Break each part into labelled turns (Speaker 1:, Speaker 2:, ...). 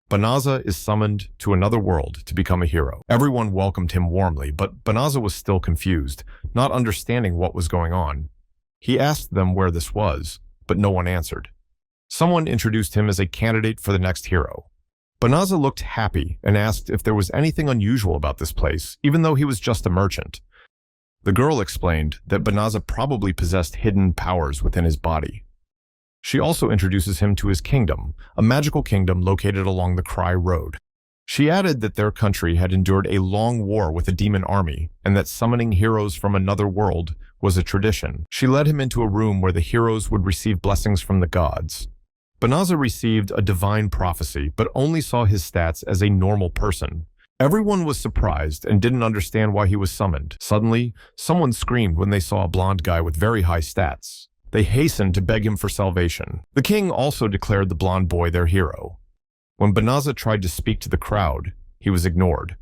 Speaker 1: Banaza is summoned to another world to become a hero. Everyone welcomed him warmly, but Banaza was still confused, not understanding what was going on. He asked them where this was, but no one answered. Someone introduced him as a candidate for the next hero. Banaza looked happy and asked if there was anything unusual about this place, even though he was just a merchant. The girl explained that Banaza probably possessed hidden powers within his body. She also introduces him to his kingdom, a magical kingdom located along the Cry Road. She added that their country had endured a long war with a demon army, and that summoning heroes from another world was a tradition. She led him into a room where the heroes would receive blessings from the gods. Banaza received a divine prophecy, but only saw his stats as a normal person. Everyone was surprised and didn't understand why he was summoned. Suddenly, someone screamed when they saw a blonde guy with very high stats. They hastened to beg him for salvation. The king also declared the blonde boy their hero. When Banaza tried to speak to the crowd, he was ignored.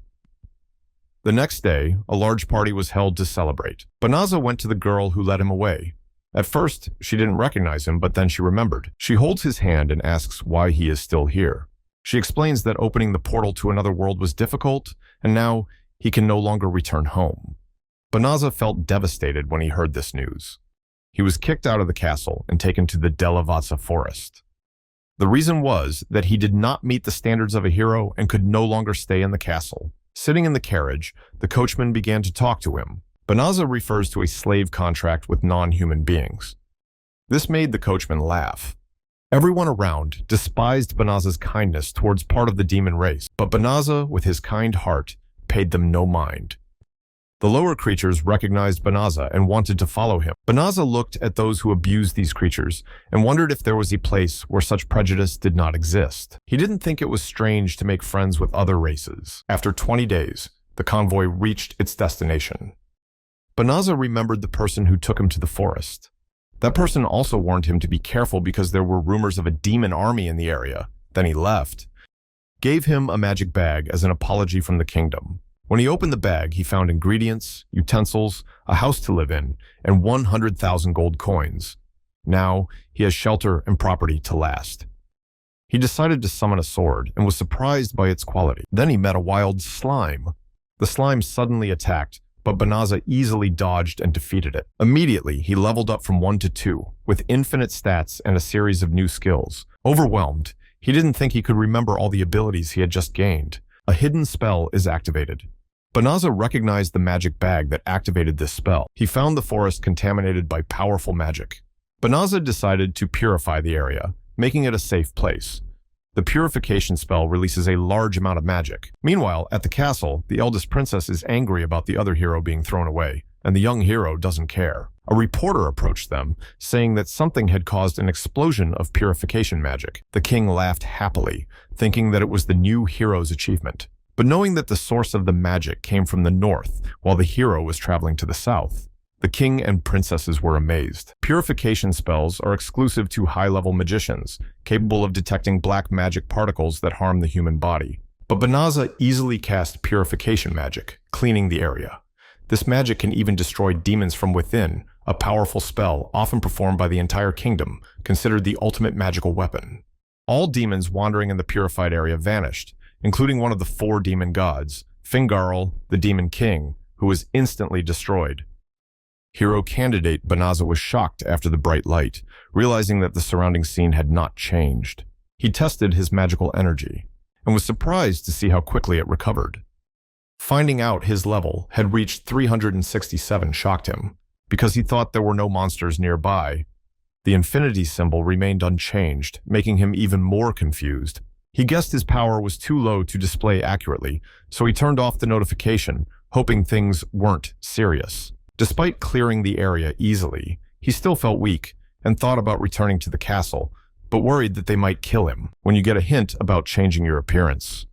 Speaker 1: The next day, a large party was held to celebrate. Banaza went to the girl who led him away. At first, she didn't recognize him, but then she remembered. She holds his hand and asks why he is still here. She explains that opening the portal to another world was difficult, and now he can no longer return home. Banaza felt devastated when he heard this news. He was kicked out of the castle and taken to the Delavatsa forest. The reason was that he did not meet the standards of a hero and could no longer stay in the castle. Sitting in the carriage, the coachman began to talk to him. Banaza refers to a slave contract with non-human beings. This made the coachman laugh. Everyone around despised Banaza's kindness towards part of the demon race, but Banaza, with his kind heart, paid them no mind. The lower creatures recognized Banaza and wanted to follow him. Banaza looked at those who abused these creatures and wondered if there was a place where such prejudice did not exist. He didn't think it was strange to make friends with other races. After 20 days, the convoy reached its destination. Banaza remembered the person who took him to the forest. That person also warned him to be careful because there were rumors of a demon army in the area. Then he left. Gave him a magic bag as an apology from the kingdom. When he opened the bag, he found ingredients, utensils, a house to live in, and 100,000 gold coins. Now, he has shelter and property to last. He decided to summon a sword and was surprised by its quality. Then he met a wild slime. The slime suddenly attacked, but Banaza easily dodged and defeated it. Immediately, he leveled up from 1 to 2, with infinite stats and a series of new skills. Overwhelmed, he didn't think he could remember all the abilities he had just gained. A hidden spell is activated. Banaza recognized the magic bag that activated this spell. He found the forest contaminated by powerful magic. Banaza decided to purify the area, making it a safe place. The purification spell releases a large amount of magic. Meanwhile, at the castle, the eldest princess is angry about the other hero being thrown away, and the young hero doesn't care. A reporter approached them, saying that something had caused an explosion of purification magic. The king laughed happily, thinking that it was the new hero's achievement. But knowing that the source of the magic came from the north, while the hero was traveling to the south, the king and princesses were amazed. Purification spells are exclusive to high-level magicians, capable of detecting black magic particles that harm the human body. But Banaza easily cast purification magic, cleaning the area. This magic can even destroy demons from within, a powerful spell often performed by the entire kingdom, considered the ultimate magical weapon. All demons wandering in the purified area vanished, including one of the 4 demon gods, Fingarl, the demon king, who was instantly destroyed. Hero candidate Banaza was shocked after the bright light, realizing that the surrounding scene had not changed. He tested his magical energy, and was surprised to see how quickly it recovered. Finding out his level had reached 367 shocked him, because he thought there were no monsters nearby. The infinity symbol remained unchanged, making him even more confused. He guessed his power was too low to display accurately, so he turned off the notification, hoping things weren't serious. Despite clearing the area easily, he still felt weak and thought about returning to the castle, but worried that they might kill him when you get a hint about changing your appearance.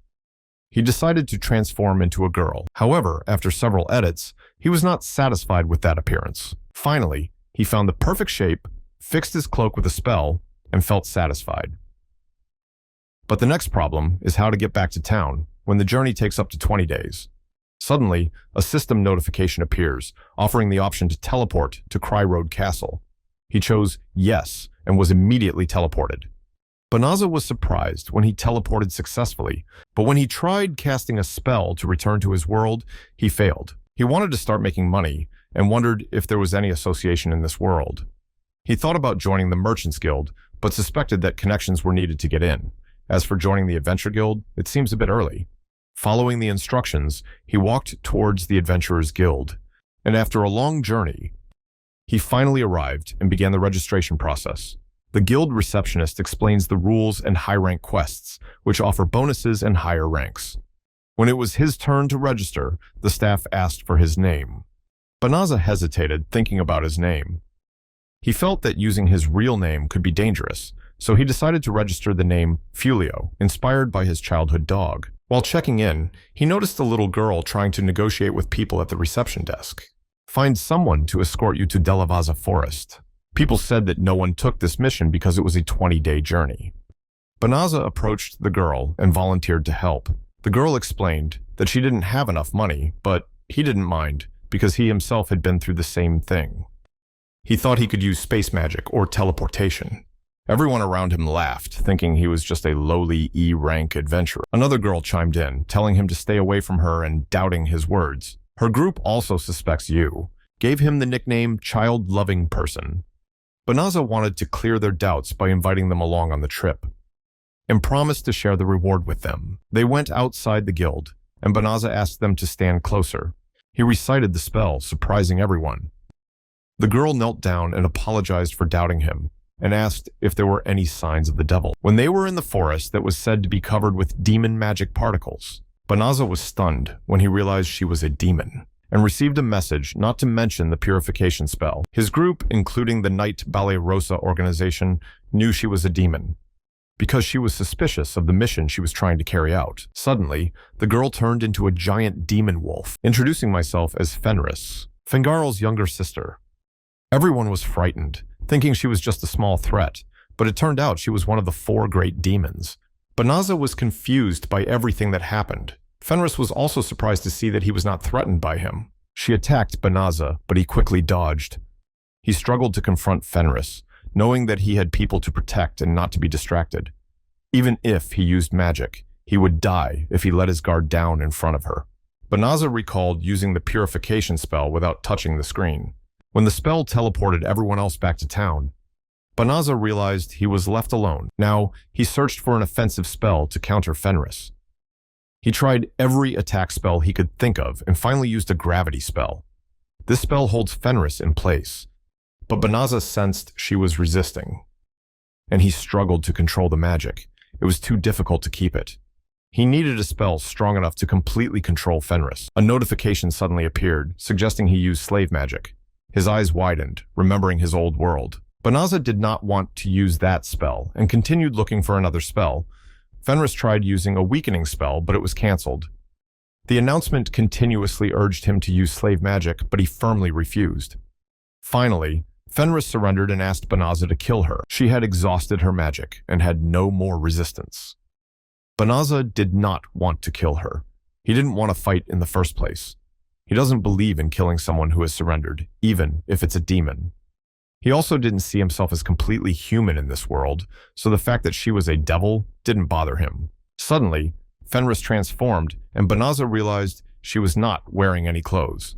Speaker 1: He decided to transform into a girl. However, after several edits, he was not satisfied with that appearance. Finally, he found the perfect shape, fixed his cloak with a spell, and felt satisfied. But the next problem is how to get back to town when the journey takes up to 20 days. Suddenly, a system notification appears, offering the option to teleport to Cry Road Castle. He chose yes and was immediately teleported. Banaza was surprised when he teleported successfully, but when he tried casting a spell to return to his world, he failed. He wanted to start making money and wondered if there was any association in this world. He thought about joining the Merchants Guild, but suspected that connections were needed to get in. As for joining the Adventure Guild, it seems a bit early. Following the instructions, he walked towards the Adventurers Guild, and after a long journey, he finally arrived and began the registration process. The guild receptionist explains the rules and high-rank quests, which offer bonuses and higher ranks. When it was his turn to register, the staff asked for his name. Banaza hesitated, thinking about his name. He felt that using his real name could be dangerous, so he decided to register the name Fulio, inspired by his childhood dog. While checking in, he noticed a little girl trying to negotiate with people at the reception desk. Find someone to escort you to Delavaza Forest. People said that no one took this mission because it was a 20-day journey. Banaza approached the girl and volunteered to help. The girl explained that she didn't have enough money, but he didn't mind because he himself had been through the same thing. He thought he could use space magic or teleportation. Everyone around him laughed, thinking he was just a lowly E-rank adventurer. Another girl chimed in, telling him to stay away from her and doubting his words. Her group also suspects you, gave him the nickname Child-Loving Person. Banaza wanted to clear their doubts by inviting them along on the trip, and promised to share the reward with them. They went outside the guild, and Banaza asked them to stand closer. He recited the spell, surprising everyone. The girl knelt down and apologized for doubting him, and asked if there were any signs of the devil. When they were in the forest that was said to be covered with demon magic particles, Banaza was stunned when he realized she was a demon, and received a message not to mention the purification spell. His group, including the Knight Ballet Rosa organization, knew she was a demon, because she was suspicious of the mission she was trying to carry out. Suddenly, the girl turned into a giant demon wolf, introducing myself as Fenris, Fingarl's younger sister. Everyone was frightened, thinking she was just a small threat, but it turned out she was one of the 4 great demons. Banaza was confused by everything that happened. Fenris was also surprised to see that he was not threatened by him. She attacked Banaza, but he quickly dodged. He struggled to confront Fenris, knowing that he had people to protect and not to be distracted. Even if he used magic, he would die if he let his guard down in front of her. Banaza recalled using the purification spell without touching the screen. When the spell teleported everyone else back to town, Banaza realized he was left alone. Now, he searched for an offensive spell to counter Fenris. He tried every attack spell he could think of and finally used a gravity spell. This spell holds Fenris in place, but Banaza sensed she was resisting, and he struggled to control the magic. It was too difficult to keep it. He needed a spell strong enough to completely control Fenris. A notification suddenly appeared, suggesting he use slave magic. His eyes widened, remembering his old world. Banaza did not want to use that spell and continued looking for another spell. Fenris tried using a weakening spell, but it was cancelled. The announcement continuously urged him to use slave magic, but he firmly refused. Finally, Fenris surrendered and asked Banaza to kill her. She had exhausted her magic and had no more resistance. Banaza did not want to kill her. He didn't want to fight in the first place. He doesn't believe in killing someone who has surrendered, even if it's a demon. He also didn't see himself as completely human in this world, so the fact that she was a devil didn't bother him. Suddenly, Fenris transformed, and Banaza realized she was not wearing any clothes.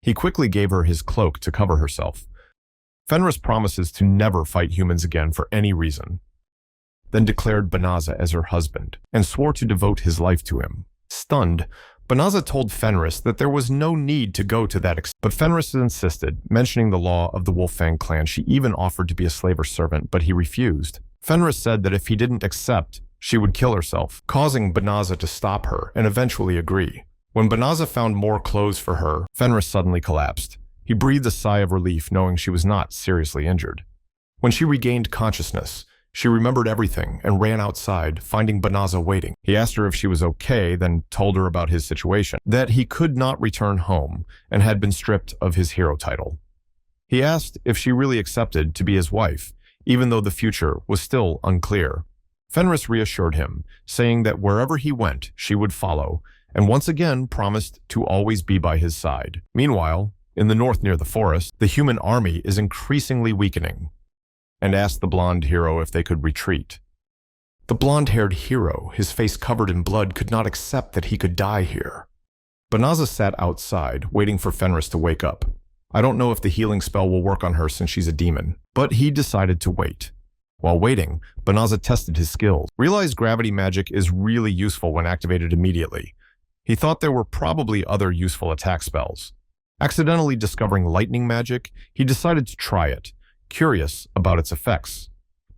Speaker 1: He quickly gave her his cloak to cover herself. Fenris promises to never fight humans again for any reason, then declared Banaza as her husband, and swore to devote his life to him. Stunned, Banaza told Fenris that there was no need to go to that extent, but Fenris insisted, mentioning the law of the Wolffang clan. She even offered to be a slave or servant, but he refused. Fenris said that if he didn't accept, she would kill herself, causing Banaza to stop her and eventually agree. When Banaza found more clothes for her, Fenris suddenly collapsed. He breathed a sigh of relief, knowing she was not seriously injured. When she regained consciousness, she remembered everything and ran outside, finding Banaza waiting. He asked her if she was okay, then told her about his situation, that he could not return home and had been stripped of his hero title. He asked if she really accepted to be his wife, even though the future was still unclear. Fenris reassured him, saying that wherever he went, she would follow, and once again promised to always be by his side. Meanwhile, in the north near the forest, the human army is increasingly weakening, and asked the blonde hero if they could retreat. The blonde-haired hero, his face covered in blood, could not accept that he could die here. Banaza sat outside, waiting for Fenris to wake up. I don't know if the healing spell will work on her since she's a demon, but he decided to wait. While waiting, Banaza tested his skills. Realized gravity magic is really useful when activated immediately. He thought there were probably other useful attack spells. Accidentally discovering lightning magic, he decided to try it, curious about its effects.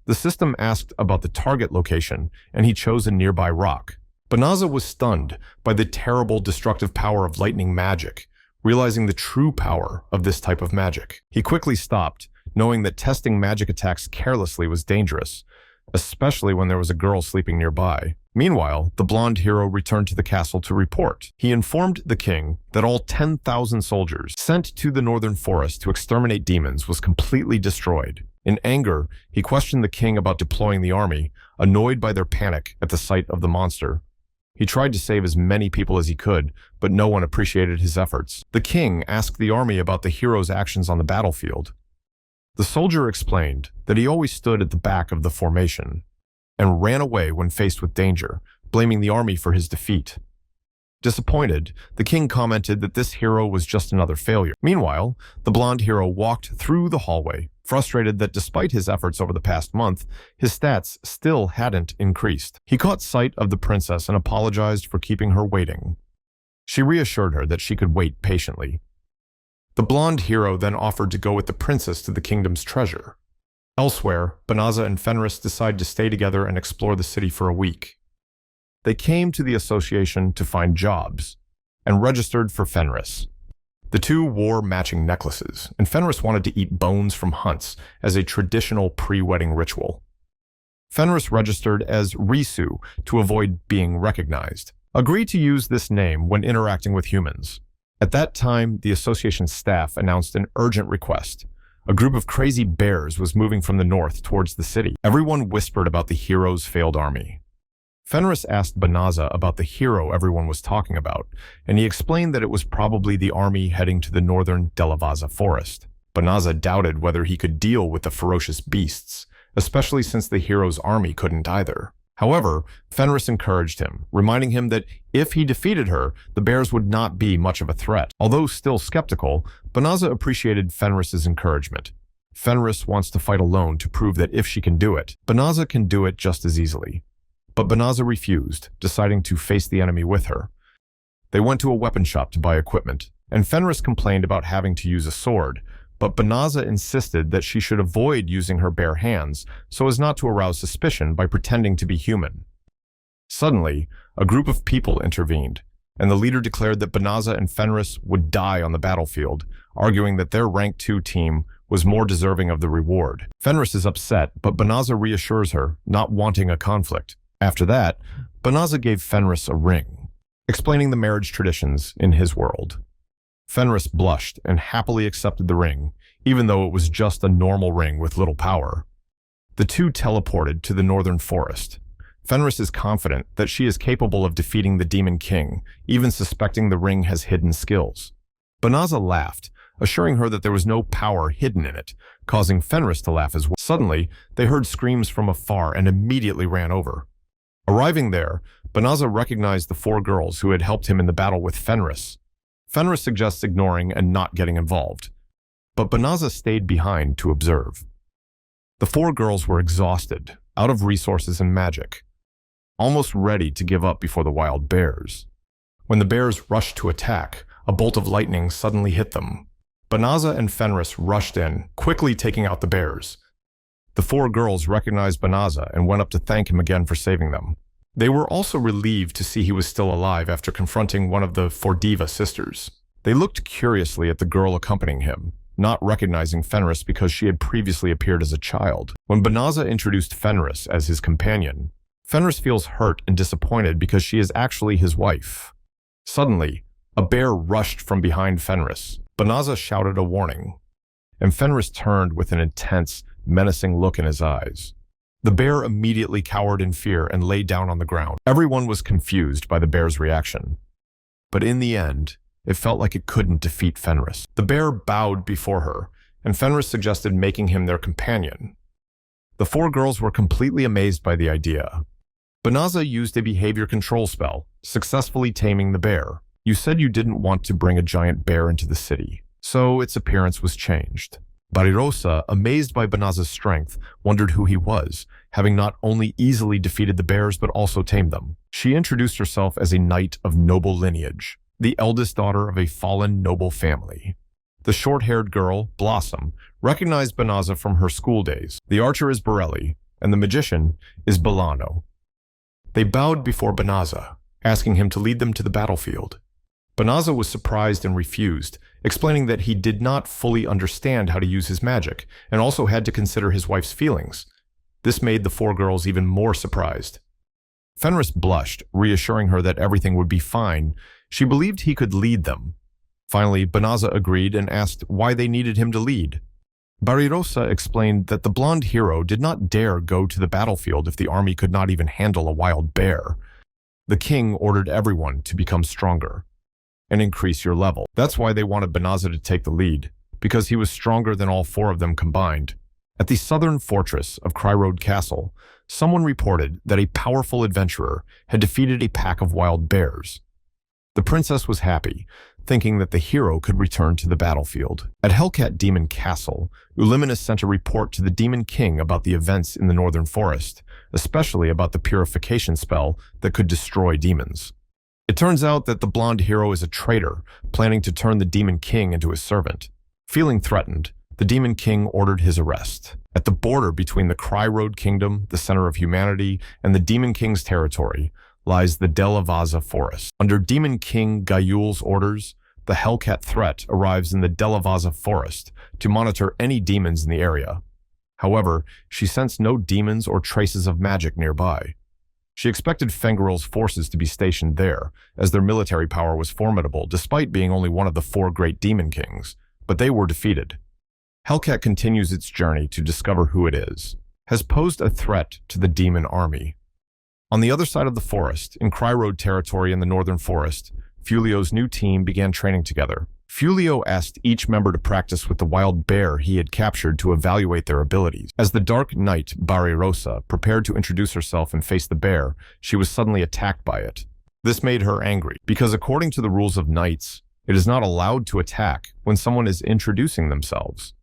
Speaker 1: The system asked about the target location, and he chose a nearby rock. Banaza was stunned by the terrible destructive power of lightning magic, realizing the true power of this type of magic. He quickly stopped, knowing that testing magic attacks carelessly was dangerous, especially when there was a girl sleeping nearby. Meanwhile, the blonde hero returned to the castle to report. He informed the king that all 10,000 soldiers sent to the northern forest to exterminate demons was completely destroyed. In anger, he questioned the king about deploying the army, annoyed by their panic at the sight of the monster. He tried to save as many people as he could, but no one appreciated his efforts. The king asked the army about the hero's actions on the battlefield. The soldier explained that he always stood at the back of the formation and ran away when faced with danger, blaming the army for his defeat. Disappointed, the king commented that this hero was just another failure. Meanwhile, the blonde hero walked through the hallway, frustrated that despite his efforts over the past month, his stats still hadn't increased. He caught sight of the princess and apologized for keeping her waiting. She reassured her that she could wait patiently. The blonde hero then offered to go with the princess to the kingdom's treasure. Elsewhere, Banaza and Fenris decide to stay together and explore the city for a week. They came to the association to find jobs and registered for Fenris. The two wore matching necklaces, and Fenris wanted to eat bones from hunts as a traditional pre-wedding ritual. Fenris registered as Risu to avoid being recognized. Agreed to use this name when interacting with humans. At that time, the association's staff announced an urgent request. A group of crazy bears was moving from the north towards the city. Everyone whispered about the hero's failed army. Fenris asked Banaza about the hero everyone was talking about, and he explained that it was probably the army heading to the northern Delavaza forest. Banaza doubted whether he could deal with the ferocious beasts, especially since the hero's army couldn't either. However, Fenris encouraged him, reminding him that if he defeated her, the bears would not be much of a threat. Although still skeptical, Banaza appreciated Fenris's encouragement. Fenris wants to fight alone to prove that if she can do it, Banaza can do it just as easily. But Banaza refused, deciding to face the enemy with her. They went to a weapon shop to buy equipment, and Fenris complained about having to use a sword, but Banaza insisted that she should avoid using her bare hands so as not to arouse suspicion by pretending to be human. Suddenly, a group of people intervened, and the leader declared that Banaza and Fenris would die on the battlefield, arguing that their rank 2 team was more deserving of the reward. Fenris is upset, but Banaza reassures her, not wanting a conflict. After that, Banaza gave Fenris a ring, explaining the marriage traditions in his world. Fenris blushed and happily accepted the ring, even though it was just a normal ring with little power. The two teleported to the northern forest. Fenris is confident that she is capable of defeating the Demon King, even suspecting the ring has hidden skills. Banaza laughed, assuring her that there was no power hidden in it, causing Fenris to laugh as well. Suddenly, they heard screams from afar and immediately ran over. Arriving there, Banaza recognized the 4 girls who had helped him in the battle with Fenris. Fenris suggests ignoring and not getting involved, but Banaza stayed behind to observe. The 4 girls were exhausted, out of resources and magic, almost ready to give up before the wild bears. When the bears rushed to attack, a bolt of lightning suddenly hit them. Banaza and Fenris rushed in, quickly taking out the bears. The 4 girls recognized Banaza and went up to thank him again for saving them. They were also relieved to see he was still alive after confronting one of the Fordiva sisters. They looked curiously at the girl accompanying him, not recognizing Fenris because she had previously appeared as a child. When Banaza introduced Fenris as his companion, Fenris feels hurt and disappointed because she is actually his wife. Suddenly, a bear rushed from behind Fenris. Banaza shouted a warning, and Fenris turned with an intense, menacing look in his eyes. The bear immediately cowered in fear and lay down on the ground. Everyone was confused by the bear's reaction. But in the end, it felt like it couldn't defeat Fenris. The bear bowed before her, and Fenris suggested making him their companion. The 4 girls were completely amazed by the idea. Banaza used a behavior control spell, successfully taming the bear. You said you didn't want to bring a giant bear into the city, so its appearance was changed. Barirosa, amazed by Banaza's strength, wondered who he was, having not only easily defeated the bears but also tamed them. She introduced herself as a knight of noble lineage, the eldest daughter of a fallen noble family. The short-haired girl, Blossom, recognized Banaza from her school days. The archer is Borelli, and the magician is Bolano. They bowed before Banaza, asking him to lead them to the battlefield. Banaza was surprised and refused, explaining that he did not fully understand how to use his magic, and also had to consider his wife's feelings. This made the four girls even more surprised. Fenris blushed, reassuring her that everything would be fine. She believed he could lead them. Finally, Banaza agreed and asked why they needed him to lead. Barirosa explained that the blonde hero did not dare go to the battlefield if the army could not even handle a wild bear. The king ordered everyone to become stronger and increase your level. That's why they wanted Banaza to take the lead, because he was stronger than all four of them combined. At the southern fortress of Cryrode Castle, someone reported that a powerful adventurer had defeated a pack of wild bears. The princess was happy, thinking that the hero could return to the battlefield. At Hellcat Demon Castle, Ulliminus sent a report to the Demon King about the events in the northern forest, especially about the purification spell that could destroy demons. It turns out that the blonde hero is a traitor, planning to turn the Demon King into his servant. Feeling threatened, the Demon King ordered his arrest. At the border between the Cryrode Kingdom, the center of humanity, and the Demon King's territory, lies the Delavaza Forest. Under Demon King Gaiul's orders, the Hellcat threat arrives in the Delavaza Forest to monitor any demons in the area. However, she sensed no demons or traces of magic nearby. She expected Fengarel's forces to be stationed there, as their military power was formidable despite being only one of the four great demon kings, but they were defeated. Hellcat continues its journey to discover who it is, has posed a threat to the demon army. On the other side of the forest, in Cryrode territory in the northern forest, Fulio's new team began training together. Fulio asked each member to practice with the wild bear he had captured to evaluate their abilities. As the Dark Knight Barirosa prepared to introduce herself and face the bear, she was suddenly attacked by it. This made her angry, because according to the rules of knights, it is not allowed to attack when someone is introducing themselves.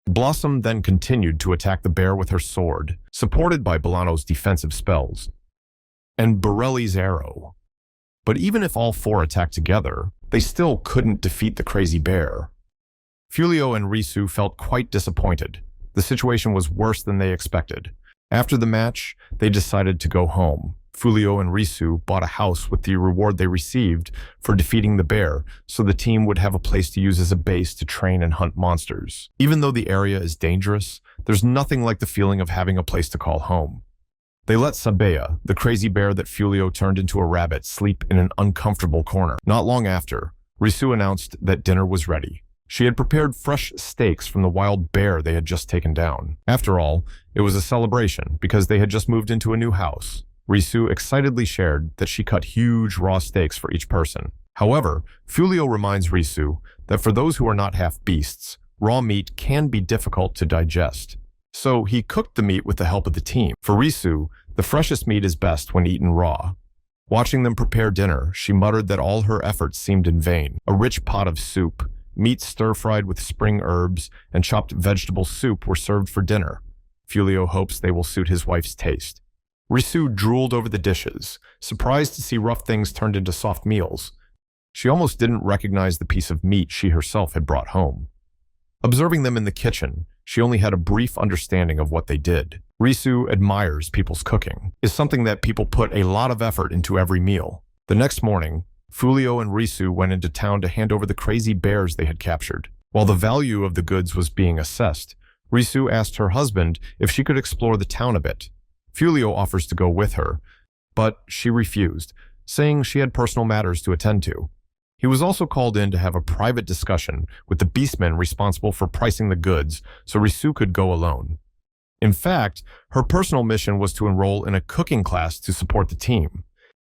Speaker 1: Blossom then continued to attack the bear with her sword, supported by Bolano's defensive spells, and Borelli's arrow. But even if all four attacked together, they still couldn't defeat the crazy bear. Fulio and Risu felt quite disappointed. The situation was worse than they expected. After the match, they decided to go home. Fulio and Risu bought a house with the reward they received for defeating the bear, so the team would have a place to use as a base to train and hunt monsters. Even though the area is dangerous, there's nothing like the feeling of having a place to call home. They let Sabea, the crazy bear that Fulio turned into a rabbit, sleep in an uncomfortable corner. Not long after, Risu announced that dinner was ready. She had prepared fresh steaks from the wild bear they had just taken down. After all, it was a celebration because they had just moved into a new house. Risu excitedly shared that she cut huge raw steaks for each person. However, Fulio reminds Risu that for those who are not half beasts, raw meat can be difficult to digest. So he cooked the meat with the help of the team. For Risu, the freshest meat is best when eaten raw. Watching them prepare dinner, she muttered that all her efforts seemed in vain. A rich pot of soup, meat stir-fried with spring herbs, and chopped vegetable soup were served for dinner. Fulio hopes they will suit his wife's taste. Risu drooled over the dishes, surprised to see rough things turned into soft meals. She almost didn't recognize the piece of meat she herself had brought home. Observing them in the kitchen, she only had a brief understanding of what they did. Risu admires people's cooking. It's something that people put a lot of effort into every meal. The next morning, Fulio and Risu went into town to hand over the crazy bears they had captured. While the value of the goods was being assessed, Risu asked her husband if she could explore the town a bit. Fulio offers to go with her, but she refused, saying she had personal matters to attend to. He was also called in to have a private discussion with the beastmen responsible for pricing the goods, so Risu could go alone. In fact, her personal mission was to enroll in a cooking class to support the team.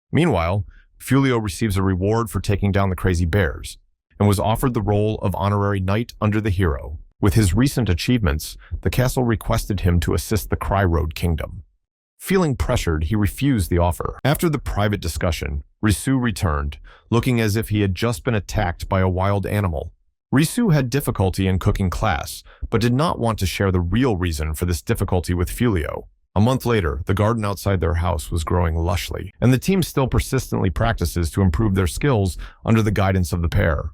Speaker 1: Meanwhile, Fulio receives a reward for taking down the crazy bears, and was offered the role of honorary knight under the hero. With his recent achievements, the castle requested him to assist the Cryrode Kingdom. Feeling pressured, he refused the offer. After the private discussion, Risu returned, looking as if he had just been attacked by a wild animal. Risu had difficulty in cooking class, but did not want to share the real reason for this difficulty with Fulio. A month later, the garden outside their house was growing lushly, and the team still persistently practices to improve their skills under the guidance of the pair.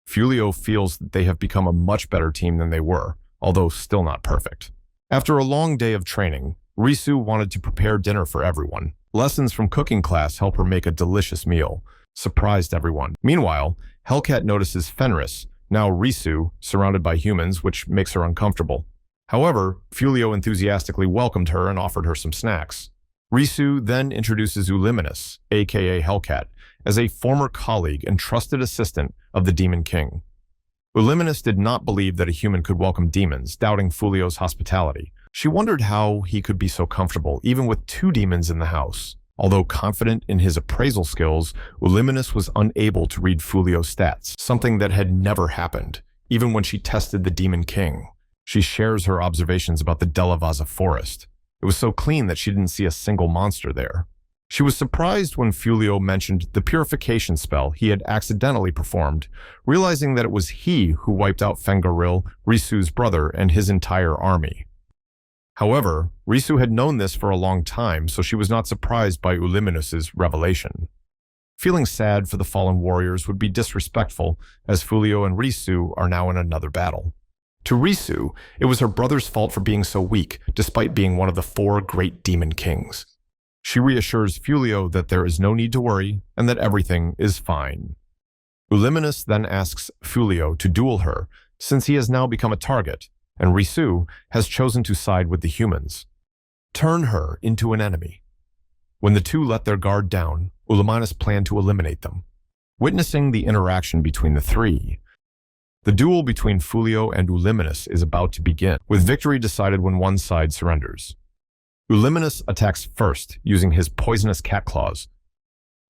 Speaker 1: Fulio feels that they have become a much better team than they were, although still not perfect. After a long day of training, Risu wanted to prepare dinner for everyone. Lessons from cooking class help her make a delicious meal, surprised everyone. Meanwhile, Hellcat notices Fenris, now Risu, surrounded by humans, which makes her uncomfortable. However, Fulio enthusiastically welcomed her and offered her some snacks. Risu then introduces Uliminus, aka Hellcat, as a former colleague and trusted assistant of the Demon King. Uliminus did not believe that a human could welcome demons, doubting Fulio's hospitality. She wondered how he could be so comfortable, even with 2 demons in the house. Although confident in his appraisal skills, Uliminus was unable to read Fulio's stats, something that had never happened, even when she tested the Demon King. She shares her observations about the Delavaza forest. It was so clean that she didn't see a single monster there. She was surprised when Fulio mentioned the purification spell he had accidentally performed, realizing that it was he who wiped out Fengaril, Risu's brother, and his entire army. However, Risu had known this for a long time, so she was not surprised by Uliminus's revelation. Feeling sad for the fallen warriors would be disrespectful, as Fulio and Risu are now in another battle. To Risu, it was her brother's fault for being so weak, despite being one of the 4 great demon kings. She reassures Fulio that there is no need to worry and that everything is fine. Uliminus then asks Fulio to duel her, since he has now become a target, and Risu has chosen to side with the humans. Turn her into an enemy. When the 2 let their guard down, Uliminus planned to eliminate them. Witnessing the interaction between the 3, the duel between Fulio and Uliminus is about to begin, with victory decided when one side surrenders. Uliminus attacks first using his poisonous cat claws,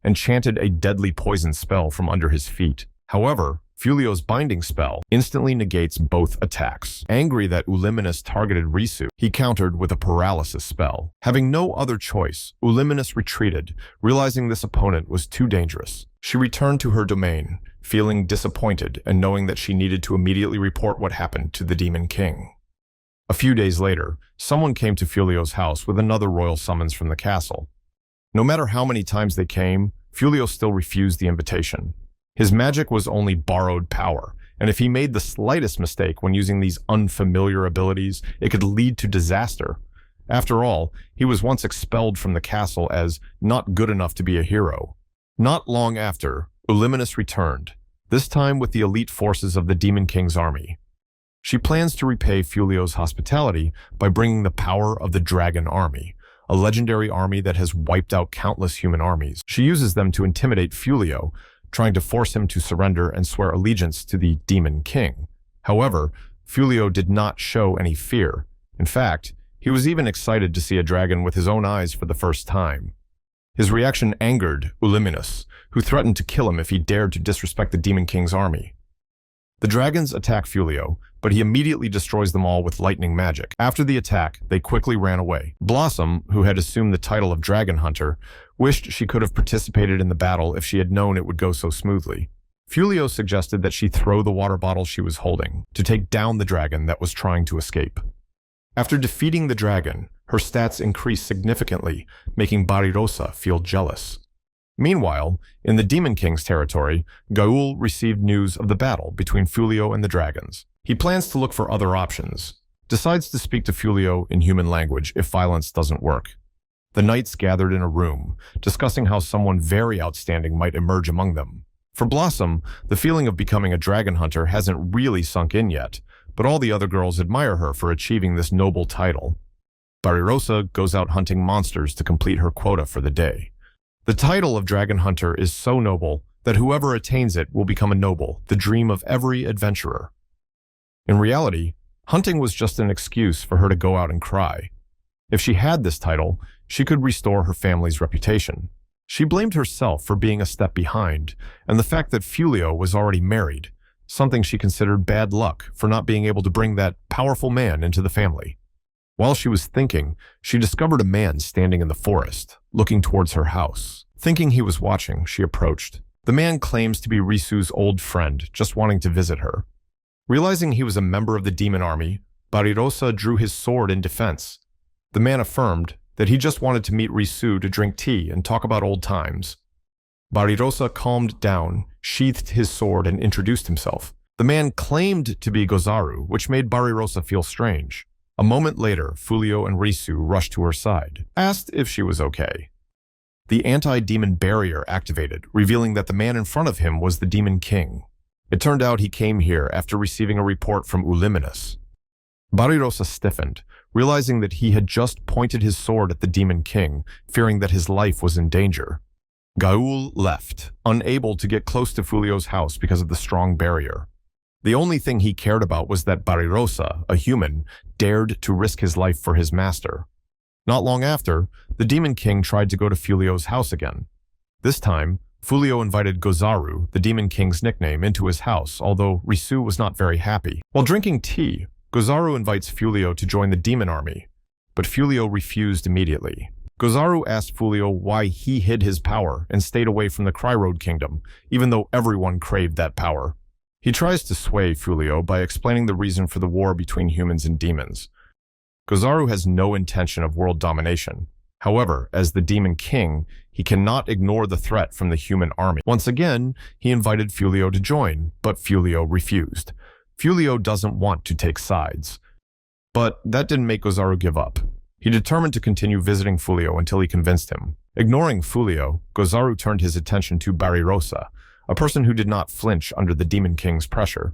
Speaker 1: and chanted a deadly poison spell from under his feet. However, Fulio's binding spell instantly negates both attacks. Angry that Uliminus targeted Risu, he countered with a paralysis spell. Having no other choice, Uliminus retreated, realizing this opponent was too dangerous. She returned to her domain, feeling disappointed and knowing that she needed to immediately report what happened to the Demon King. A few days later, someone came to Fulio's house with another royal summons from the castle. No matter how many times they came, Fulio still refused the invitation. His magic was only borrowed power, and if he made the slightest mistake when using these unfamiliar abilities, it could lead to disaster. After all, he was once expelled from the castle as not good enough to be a hero. Not long after, Uliminus returned, this time with the elite forces of the Demon King's army. She plans to repay Fulio's hospitality by bringing the power of the Dragon Army, a legendary army that has wiped out countless human armies. She uses them to intimidate Fulio, trying to force him to surrender and swear allegiance to the Demon King. However, Fulio did not show any fear. In fact, he was even excited to see a dragon with his own eyes for the first time. His reaction angered Uliminus, who threatened to kill him if he dared to disrespect the Demon King's army. The dragons attack Fulio, but he immediately destroys them all with lightning magic. After the attack, they quickly ran away. Blossom, who had assumed the title of Dragon Hunter, wished she could have participated in the battle if she had known it would go so smoothly. Fulio suggested that she throw the water bottle she was holding to take down the dragon that was trying to escape. After defeating the dragon, her stats increased significantly, making Barirosa feel jealous. Meanwhile, in the Demon King's territory, Gaul received news of the battle between Fulio and the dragons. He plans to look for other options, decides to speak to Fulio in human language if violence doesn't work. The knights gathered in a room, discussing how someone very outstanding might emerge among them. For Blossom, the feeling of becoming a dragon hunter hasn't really sunk in yet, but all the other girls admire her for achieving this noble title. Barirosa goes out hunting monsters to complete her quota for the day. The title of Dragon Hunter is so noble that whoever attains it will become a noble, the dream of every adventurer. In reality, hunting was just an excuse for her to go out and cry. If she had this title, she could restore her family's reputation. She blamed herself for being a step behind, and the fact that Fulio was already married, something she considered bad luck for not being able to bring that powerful man into the family. While she was thinking, she discovered a man standing in the forest, looking towards her house. Thinking he was watching, she approached. The man claims to be Risu's old friend, just wanting to visit her. Realizing he was a member of the demon army, Barirosa drew his sword in defense. The man affirmed that he just wanted to meet Risu to drink tea and talk about old times. Barirosa calmed down, sheathed his sword, and introduced himself. The man claimed to be Gozaru, which made Barirosa feel strange. A moment later, Fulio and Risu rushed to her side, asked if she was okay. The anti-demon barrier activated, revealing that the man in front of him was the Demon King. It turned out he came here after receiving a report from Uliminis. Barirosa stiffened, realizing that he had just pointed his sword at the Demon King, fearing that his life was in danger. Gaul left, unable to get close to Fulio's house because of the strong barrier. The only thing he cared about was that Barirosa, a human, dared to risk his life for his master. Not long after, the Demon King tried to go to Fulio's house again. This time, Fulio invited Gozaru, the Demon King's nickname, into his house, although Risu was not very happy. While drinking tea, Gozaru invites Fulio to join the demon army, but Fulio refused immediately. Gozaru asked Fulio why he hid his power and stayed away from the Cryroad Kingdom, even though everyone craved that power. He tries to sway Fulio by explaining the reason for the war between humans and demons. Gozaru has no intention of world domination. However, as the Demon King, he cannot ignore the threat from the human army. Once again, he invited Fulio to join, but Fulio refused. Fulio doesn't want to take sides. But that didn't make Gozaru give up. He determined to continue visiting Fulio until he convinced him. Ignoring Fulio, Gozaru turned his attention to Barirosa, a person who did not flinch under the Demon King's pressure.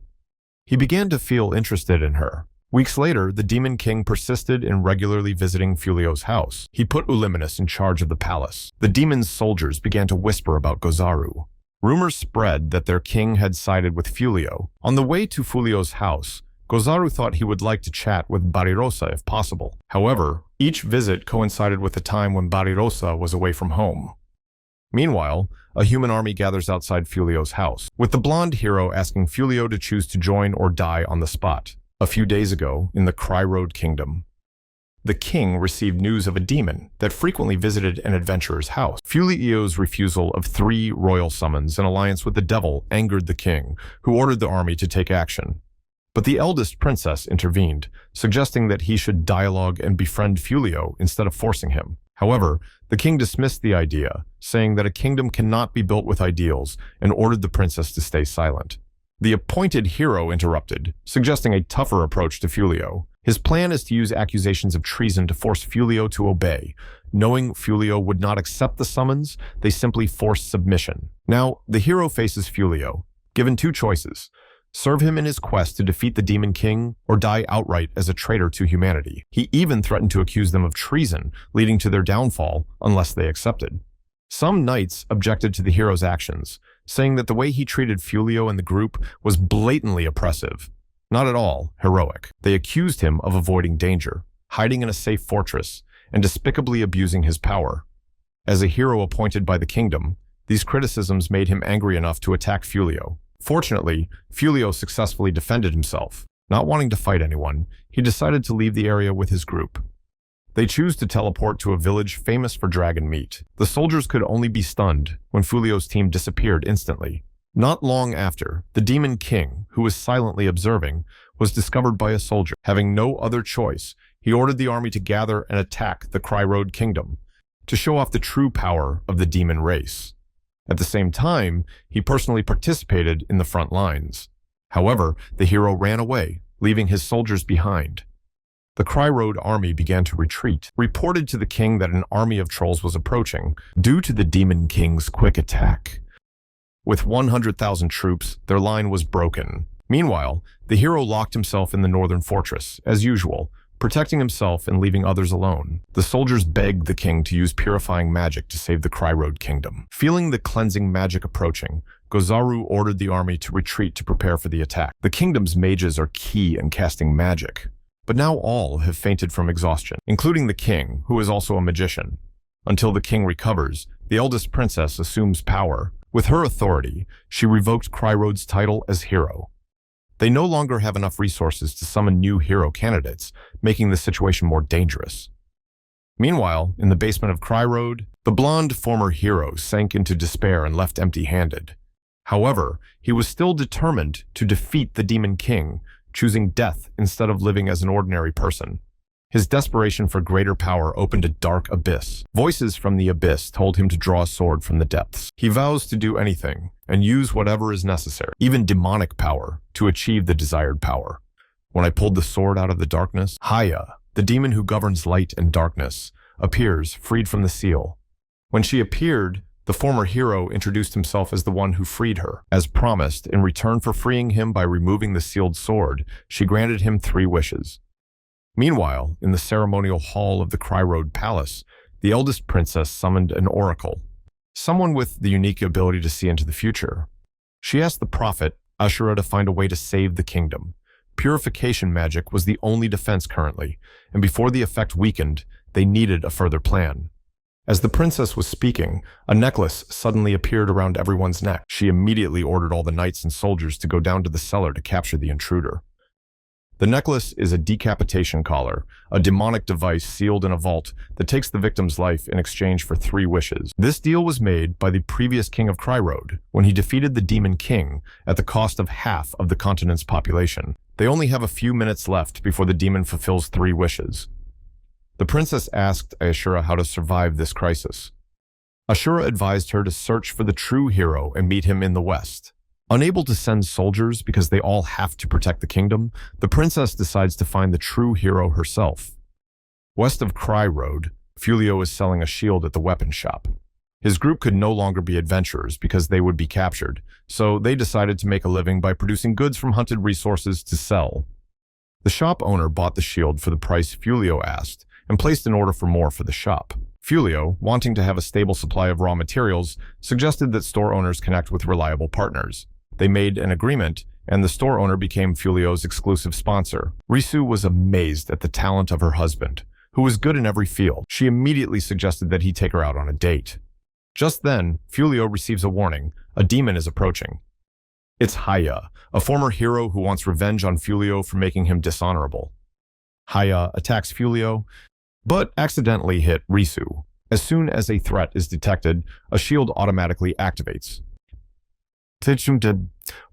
Speaker 1: He began to feel interested in her. Weeks later, the Demon King persisted in regularly visiting Fulio's house. He put Uliminis in charge of the palace. The demon's soldiers began to whisper about Gozaru. Rumors spread that their king had sided with Fulio. On the way to Fulio's house, Gozaru thought he would like to chat with Barirosa if possible. However, each visit coincided with the time when Barirosa was away from home. Meanwhile, a human army gathers outside Fulio's house, with the blonde hero asking Fulio to choose to join or die on the spot. A few days ago, in the Cryroad Kingdom, the king received news of a demon that frequently visited an adventurer's house. Fulio's refusal of 3 royal summons in alliance with the devil angered the king, who ordered the army to take action. But the eldest princess intervened, suggesting that he should dialogue and befriend Fulio instead of forcing him. However, the king dismissed the idea, saying that a kingdom cannot be built with ideals, and ordered the princess to stay silent. The appointed hero interrupted, suggesting a tougher approach to Fulio. His plan is to use accusations of treason to force Fulio to obey. Knowing Fulio would not accept the summons, they simply forced submission. Now, the hero faces Fulio, given 2 choices: serve him in his quest to defeat the Demon King, or die outright as a traitor to humanity. He even threatened to accuse them of treason, leading to their downfall unless they accepted. Some knights objected to the hero's actions, saying that the way he treated Fulio and the group was blatantly oppressive, not at all heroic. They accused him of avoiding danger, hiding in a safe fortress, and despicably abusing his power. As a hero appointed by the kingdom, these criticisms made him angry enough to attack Fulio. Fortunately, Fulio successfully defended himself. Not wanting to fight anyone, he decided to leave the area with his group. They choose to teleport to a village famous for dragon meat. The soldiers could only be stunned when Fulio's team disappeared instantly. Not long after, the Demon King, who was silently observing, was discovered by a soldier. Having no other choice, he ordered the army to gather and attack the Cryroad Kingdom, to show off the true power of the demon race. At the same time, he personally participated in the front lines. However, the hero ran away, leaving his soldiers behind. The Cryroad army began to retreat, reported to the king that an army of trolls was approaching, due to the Demon King's quick attack. With 100,000 troops, their line was broken. Meanwhile, the hero locked himself in the northern fortress, as usual, protecting himself and leaving others alone. The soldiers begged the king to use purifying magic to save the Cryroad Kingdom. Feeling the cleansing magic approaching, Gozaru ordered the army to retreat to prepare for the attack. The kingdom's mages are key in casting magic, but now all have fainted from exhaustion, including the king, who is also a magician. Until the king recovers, the eldest princess assumes power. With her authority, she revoked Cryroad's title as hero. They no longer have enough resources to summon new hero candidates, making the situation more dangerous. Meanwhile, in the basement of Cry Road, the blonde former hero sank into despair and left empty-handed. However, he was still determined to defeat the Demon King, choosing death instead of living as an ordinary person. His desperation for greater power opened a dark abyss. Voices from the abyss told him to draw a sword from the depths. He vows to do anything and use whatever is necessary, even demonic power, to achieve the desired power. When I pulled the sword out of the darkness, Haya, the demon who governs light and darkness, appears, freed from the seal. When she appeared, the former hero introduced himself as the one who freed her. As promised, in return for freeing him by removing the sealed sword, she granted him 3 wishes. Meanwhile, in the ceremonial hall of the Cry Road Palace, the eldest princess summoned an oracle, someone with the unique ability to see into the future. She asked the prophet, Ashura, to find a way to save the kingdom. Purification magic was the only defense currently, and before the effect weakened, they needed a further plan. As the princess was speaking, a necklace suddenly appeared around everyone's neck. She immediately ordered all the knights and soldiers to go down to the cellar to capture the intruder. The necklace is a decapitation collar, a demonic device sealed in a vault that takes the victim's life in exchange for 3 wishes. This deal was made by the previous king of Cry Road when he defeated the Demon King at the cost of half of the continent's population. They only have a few minutes left before the demon fulfills 3 wishes. The princess asked Ashura how to survive this crisis. Ashura advised her to search for the true hero and meet him in the west. Unable to send soldiers because they all have to protect the kingdom, the princess decides to find the true hero herself. West of Cry Road, Fulio is selling a shield at the weapon shop. His group could no longer be adventurers because they would be captured, so they decided to make a living by producing goods from hunted resources to sell. The shop owner bought the shield for the price Fulio asked and placed an order for more for the shop. Fulio, wanting to have a stable supply of raw materials, suggested that store owners connect with reliable partners. They made an agreement, and the store owner became Fulio's exclusive sponsor. Risu was amazed at the talent of her husband, who was good in every field. She immediately suggested that he take her out on a date. Just then, Fulio receives a warning. A demon is approaching. It's Haya, a former hero who wants revenge on Fulio for making him dishonorable. Haya attacks Fulio, but accidentally hit Risu. As soon as a threat is detected, a shield automatically activates.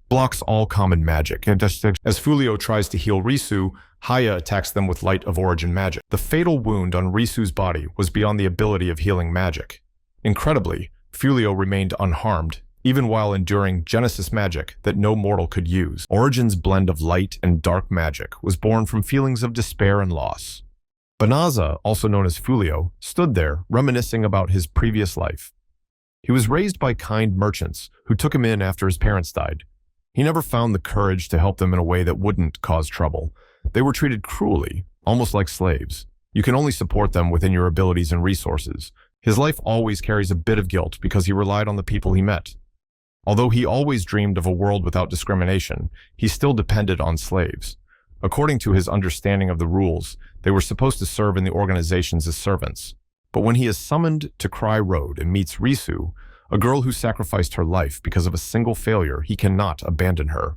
Speaker 1: Blocks all common magic. As Fulio tries to heal Risu, Haya attacks them with light of origin magic. The fatal wound on Risu's body was beyond the ability of healing magic. Incredibly, Fulio remained unharmed, even while enduring Genesis magic that no mortal could use. Origin's blend of light and dark magic was born from feelings of despair and loss. Banaza, also known as Fulio, stood there, reminiscing about his previous life. He was raised by kind merchants who took him in after his parents died. He never found the courage to help them in a way that wouldn't cause trouble. They were treated cruelly, almost like slaves. You can only support them within your abilities and resources. His life always carries a bit of guilt because he relied on the people he met. Although he always dreamed of a world without discrimination, he still depended on slaves. According to his understanding of the rules, they were supposed to serve in the organizations as servants. But when he is summoned to Cry Road and meets Risu, a girl who sacrificed her life because of a single failure, he cannot abandon her.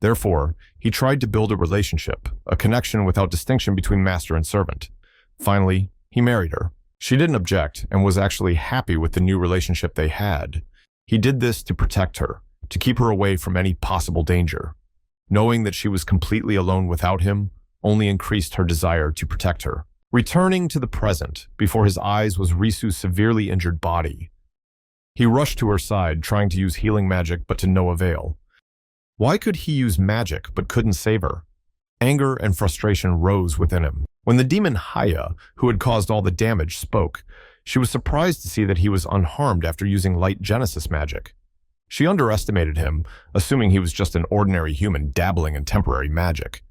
Speaker 1: Therefore, he tried to build a relationship, a connection without distinction between master and servant. Finally, he married her. She didn't object and was actually happy with the new relationship they had. He did this to protect her, to keep her away from any possible danger. Knowing that she was completely alone without him only increased her desire to protect her. Returning to the present, before his eyes was Risu's severely injured body. He rushed to her side, trying to use healing magic, but to no avail. Why could he use magic, but couldn't save her? Anger and frustration rose within him. When the demon Haya, who had caused all the damage, spoke, she was surprised to see that he was unharmed after using light Genesis magic. She underestimated him, assuming he was just an ordinary human dabbling in temporary magic.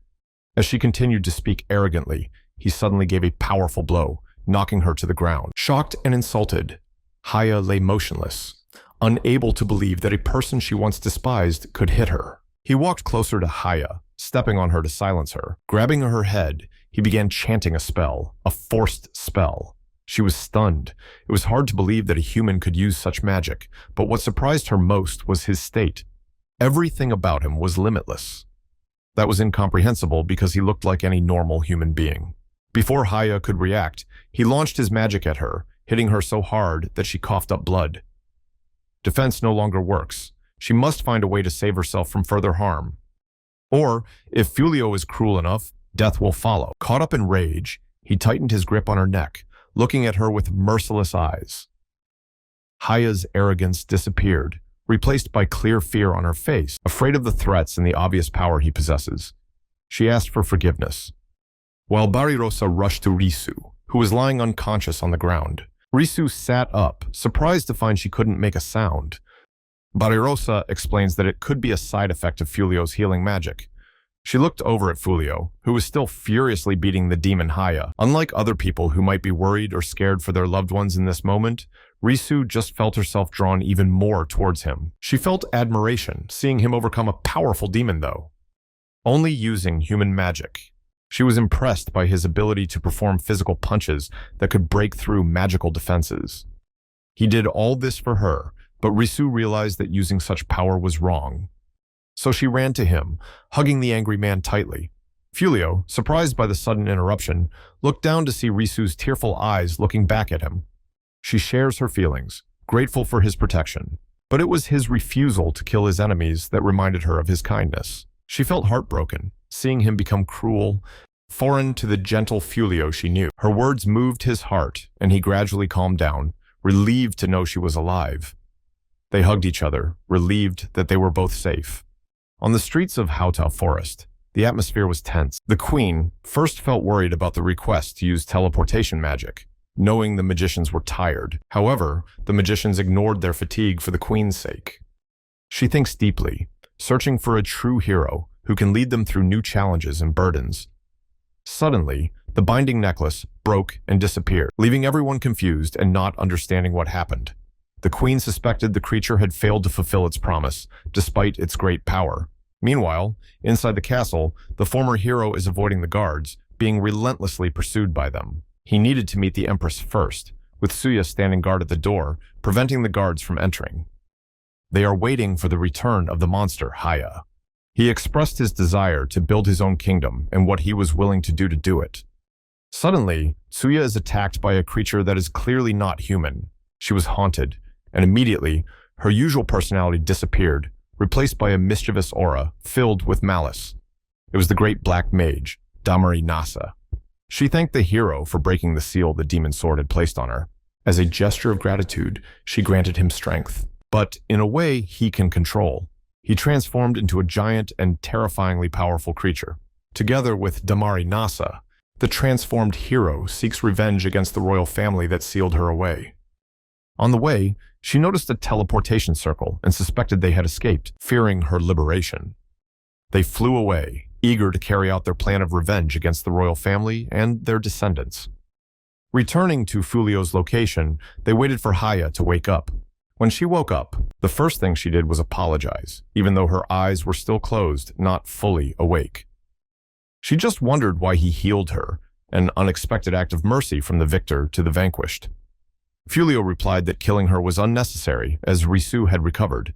Speaker 1: As she continued to speak arrogantly, he suddenly gave a powerful blow, knocking her to the ground. Shocked and insulted, Haya lay motionless, unable to believe that a person she once despised could hit her. He walked closer to Haya, stepping on her to silence her. Grabbing her head, he began chanting a spell, a forced spell. She was stunned. It was hard to believe that a human could use such magic, but what surprised her most was his state. Everything about him was limitless. That was incomprehensible because he looked like any normal human being. Before Haya could react, he launched his magic at her, hitting her so hard that she coughed up blood. Defense no longer works. She must find a way to save herself from further harm. Or, if Fulio is cruel enough, death will follow. Caught up in rage, he tightened his grip on her neck, looking at her with merciless eyes. Haya's arrogance disappeared, replaced by clear fear on her face, afraid of the threats and the obvious power he possesses. She asked for forgiveness. While Barirosa rushed to Risu, who was lying unconscious on the ground. Risu sat up, surprised to find she couldn't make a sound. Barirosa explains that it could be a side effect of Fulio's healing magic. She looked over at Fulio, who was still furiously beating the demon Haya. Unlike other people who might be worried or scared for their loved ones in this moment, Risu just felt herself drawn even more towards him. She felt admiration, seeing him overcome a powerful demon though. Only using human magic. She was impressed by his ability to perform physical punches that could break through magical defenses. He did all this for her, but Risu realized that using such power was wrong. So she ran to him, hugging the angry man tightly. Fulio, surprised by the sudden interruption, looked down to see Risu's tearful eyes looking back at him. She shares her feelings, grateful for his protection. But it was his refusal to kill his enemies that reminded her of his kindness. She felt heartbroken, seeing him become cruel, foreign to the gentle Fulio she knew. Her words moved his heart, and he gradually calmed down, relieved to know she was alive. They hugged each other, relieved that they were both safe. On the streets of Hautau Forest, the atmosphere was tense. The queen first felt worried about the request to use teleportation magic, knowing the magicians were tired. However, the magicians ignored their fatigue for the queen's sake. She thinks deeply, searching for a true hero who can lead them through new challenges and burdens. Suddenly, the binding necklace broke and disappeared, leaving everyone confused and not understanding what happened. The queen suspected the creature had failed to fulfill its promise, despite its great power. Meanwhile, inside the castle, the former hero is avoiding the guards, being relentlessly pursued by them. He needed to meet the Empress first, with Suya standing guard at the door, preventing the guards from entering. They are waiting for the return of the monster, Haya. He expressed his desire to build his own kingdom and what he was willing to do it. Suddenly, Suya is attacked by a creature that is clearly not human. She was haunted, and immediately, her usual personality disappeared, replaced by a mischievous aura filled with malice. It was the great black mage, Damari Nasa. She thanked the hero for breaking the seal the demon sword had placed on her. As a gesture of gratitude, she granted him strength. But in a way he can control. He transformed into a giant and terrifyingly powerful creature. Together with Damari Nasa, the transformed hero seeks revenge against the royal family that sealed her away. On the way, she noticed a teleportation circle and suspected they had escaped, fearing her liberation. They flew away, eager to carry out their plan of revenge against the royal family and their descendants. Returning to Fulio's location, they waited for Haya to wake up. When she woke up, the first thing she did was apologize, even though her eyes were still closed, not fully awake. She just wondered why he healed her, an unexpected act of mercy from the victor to the vanquished. Fulio replied that killing her was unnecessary, as Risu had recovered.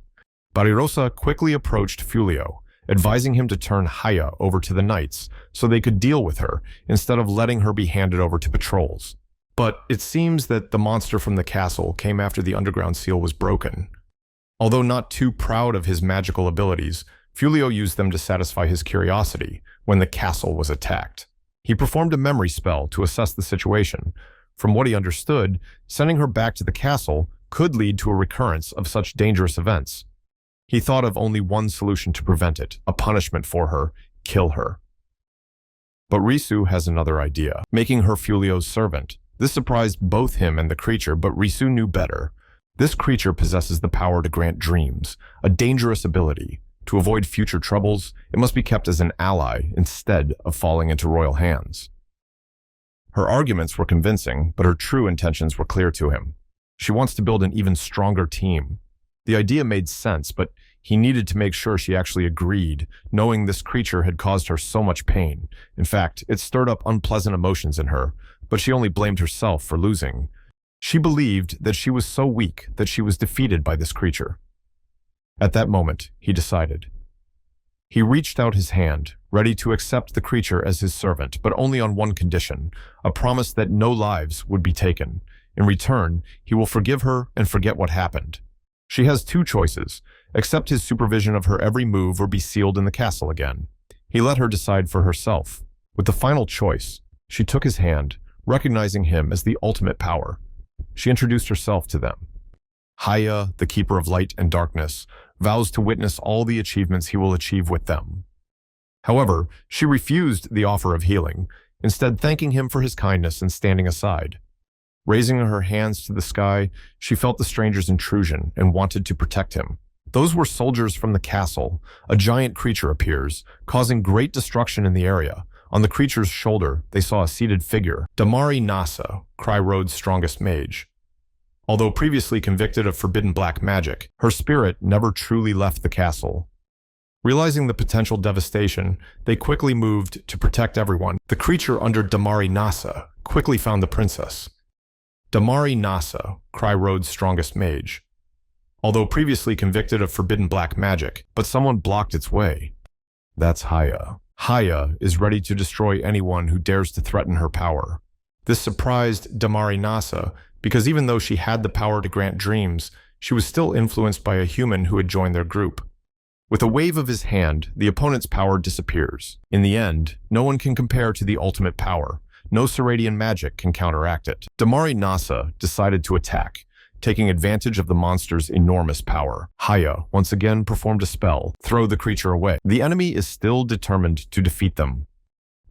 Speaker 1: Barirosa quickly approached Fulio, advising him to turn Haya over to the knights so they could deal with her instead of letting her be handed over to patrols. But it seems that the monster from the castle came after the underground seal was broken. Although not too proud of his magical abilities, Fulio used them to satisfy his curiosity when the castle was attacked. He performed a memory spell to assess the situation. From what he understood, sending her back to the castle could lead to a recurrence of such dangerous events. He thought of only one solution to prevent it, a punishment for her: kill her. But Risu has another idea, making her Fulio's servant. This surprised both him and the creature, but Risu knew better. This creature possesses the power to grant dreams, a dangerous ability. To avoid future troubles, it must be kept as an ally instead of falling into royal hands. Her arguments were convincing, but her true intentions were clear to him. She wants to build an even stronger team. The idea made sense, but he needed to make sure she actually agreed, knowing this creature had caused her so much pain. In fact, it stirred up unpleasant emotions in her, but she only blamed herself for losing. She believed that she was so weak that she was defeated by this creature. At that moment, he decided. He reached out his hand, ready to accept the creature as his servant, but only on one condition, a promise that no lives would be taken. In return, he will forgive her and forget what happened. She has two choices: accept his supervision of her every move or be sealed in the castle again. He let her decide for herself. With the final choice, she took his hand, recognizing him as the ultimate power. She introduced herself to them. Haya, the keeper of light and darkness, vows to witness all the achievements he will achieve with them. However, she refused the offer of healing, instead thanking him for his kindness and standing aside. Raising her hands to the sky, she felt the stranger's intrusion and wanted to protect him. Those were soldiers from the castle. A giant creature appears, causing great destruction in the area. On the creature's shoulder, they saw a seated figure, Damari Nasa, Cry Road's strongest mage. Although previously convicted of forbidden black magic, her spirit never truly left the castle. Realizing the potential devastation, they quickly moved to protect everyone. The creature under Damari Nasa quickly found the princess. Damari Nasa, Cry Road's strongest mage. Although previously convicted of forbidden black magic, but someone blocked its way. That's Haya. Haya is ready to destroy anyone who dares to threaten her power. This surprised Damari Nasa because even though she had the power to grant dreams, she was still influenced by a human who had joined their group. With a wave of his hand, the opponent's power disappears. In the end, no one can compare to the ultimate power. No Saradian magic can counteract it. Damari Nasa decided to attack, taking advantage of the monster's enormous power. Haya once again performed a spell, throw the creature away. The enemy is still determined to defeat them.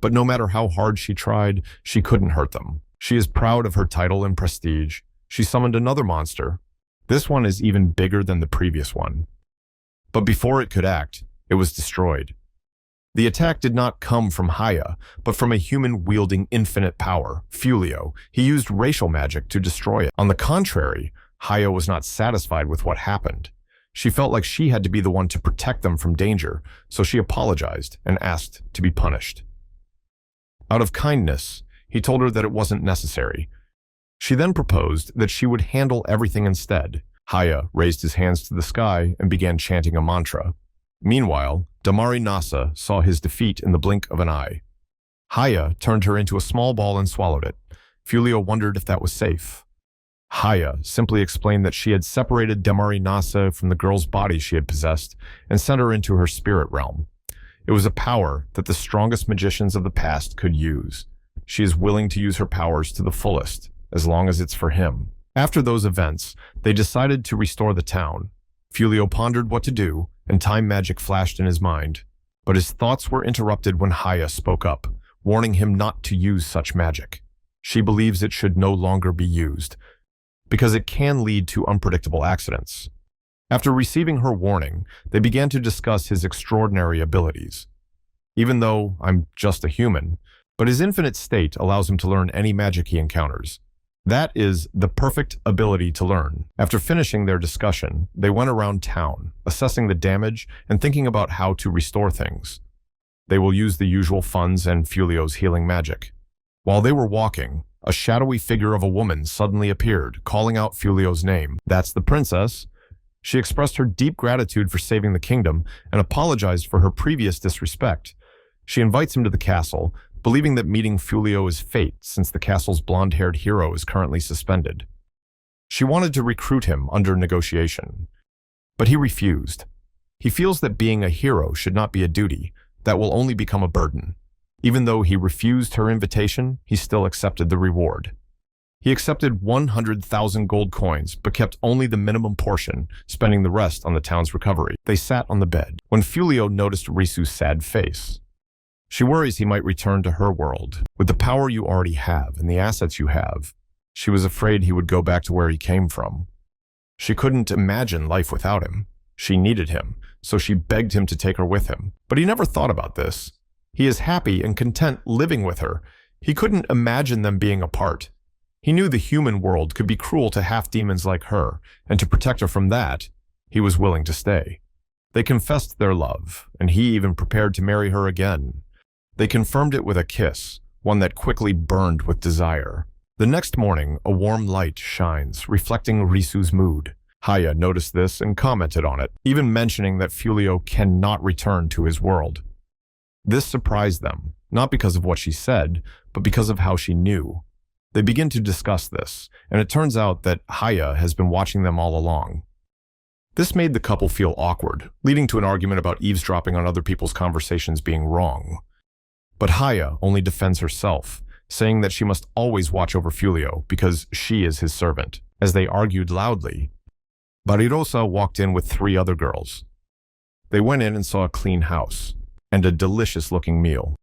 Speaker 1: But no matter how hard she tried, she couldn't hurt them. She is proud of her title and prestige. She summoned another monster. This one is even bigger than the previous one. But before it could act, it was destroyed. The attack did not come from Haya, but from a human wielding infinite power, Fulio. He used racial magic to destroy it. On the contrary, Haya was not satisfied with what happened. She felt like she had to be the one to protect them from danger, so she apologized and asked to be punished. Out of kindness, he told her that it wasn't necessary. She then proposed that she would handle everything instead. Haya raised his hands to the sky and began chanting a mantra. Meanwhile, Damari Nasa saw his defeat in the blink of an eye. Haya turned her into a small ball and swallowed it. Fulio wondered if that was safe. Haya simply explained that she had separated Damari Nasa from the girl's body she had possessed and sent her into her spirit realm. It was a power that the strongest magicians of the past could use. She is willing to use her powers to the fullest, as long as it's for him. After those events, they decided to restore the town. Fulio pondered what to do, and time magic flashed in his mind. But his thoughts were interrupted when Haya spoke up, warning him not to use such magic. She believes it should no longer be used, because it can lead to unpredictable accidents. After receiving her warning, they began to discuss his extraordinary abilities. Even though I'm just a human, but his infinite state allows him to learn any magic he encounters. That is the perfect ability to learn. After finishing their discussion, they went around town, assessing the damage and thinking about how to restore things. They will use the usual funds and Fulio's healing magic. While they were walking, a shadowy figure of a woman suddenly appeared, calling out Fulio's name. That's the princess. She expressed her deep gratitude for saving the kingdom and apologized for her previous disrespect. She invites him to the castle, believing that meeting Fulio is fate since the castle's blonde-haired hero is currently suspended. She wanted to recruit him under negotiation, but he refused. He feels that being a hero should not be a duty, that will only become a burden. Even though he refused her invitation, he still accepted the reward. He accepted 100,000 gold coins, but kept only the minimum portion, spending the rest on the town's recovery. They sat on the bed, when Fulio noticed Risu's sad face. She worries he might return to her world. With the power you already have and the assets you have, she was afraid he would go back to where he came from. She couldn't imagine life without him. She needed him, so she begged him to take her with him. But he never thought about this. He is happy and content living with her. He couldn't imagine them being apart. He knew the human world could be cruel to half-demons like her, and to protect her from that, he was willing to stay. They confessed their love, and he even prepared to marry her again. They confirmed it with a kiss, one that quickly burned with desire. The next morning, a warm light shines, reflecting Risu's mood. Haya noticed this and commented on it, even mentioning that Fulio cannot return to his world. This surprised them, not because of what she said, but because of how she knew. They begin to discuss this, and it turns out that Haya has been watching them all along. This made the couple feel awkward, leading to an argument about eavesdropping on other people's conversations being wrong. But Haya only defends herself, saying that she must always watch over Fulio because she is his servant. As they argued loudly, Barirosa walked in with 3 other girls. They went in and saw a clean house and a delicious-looking meal.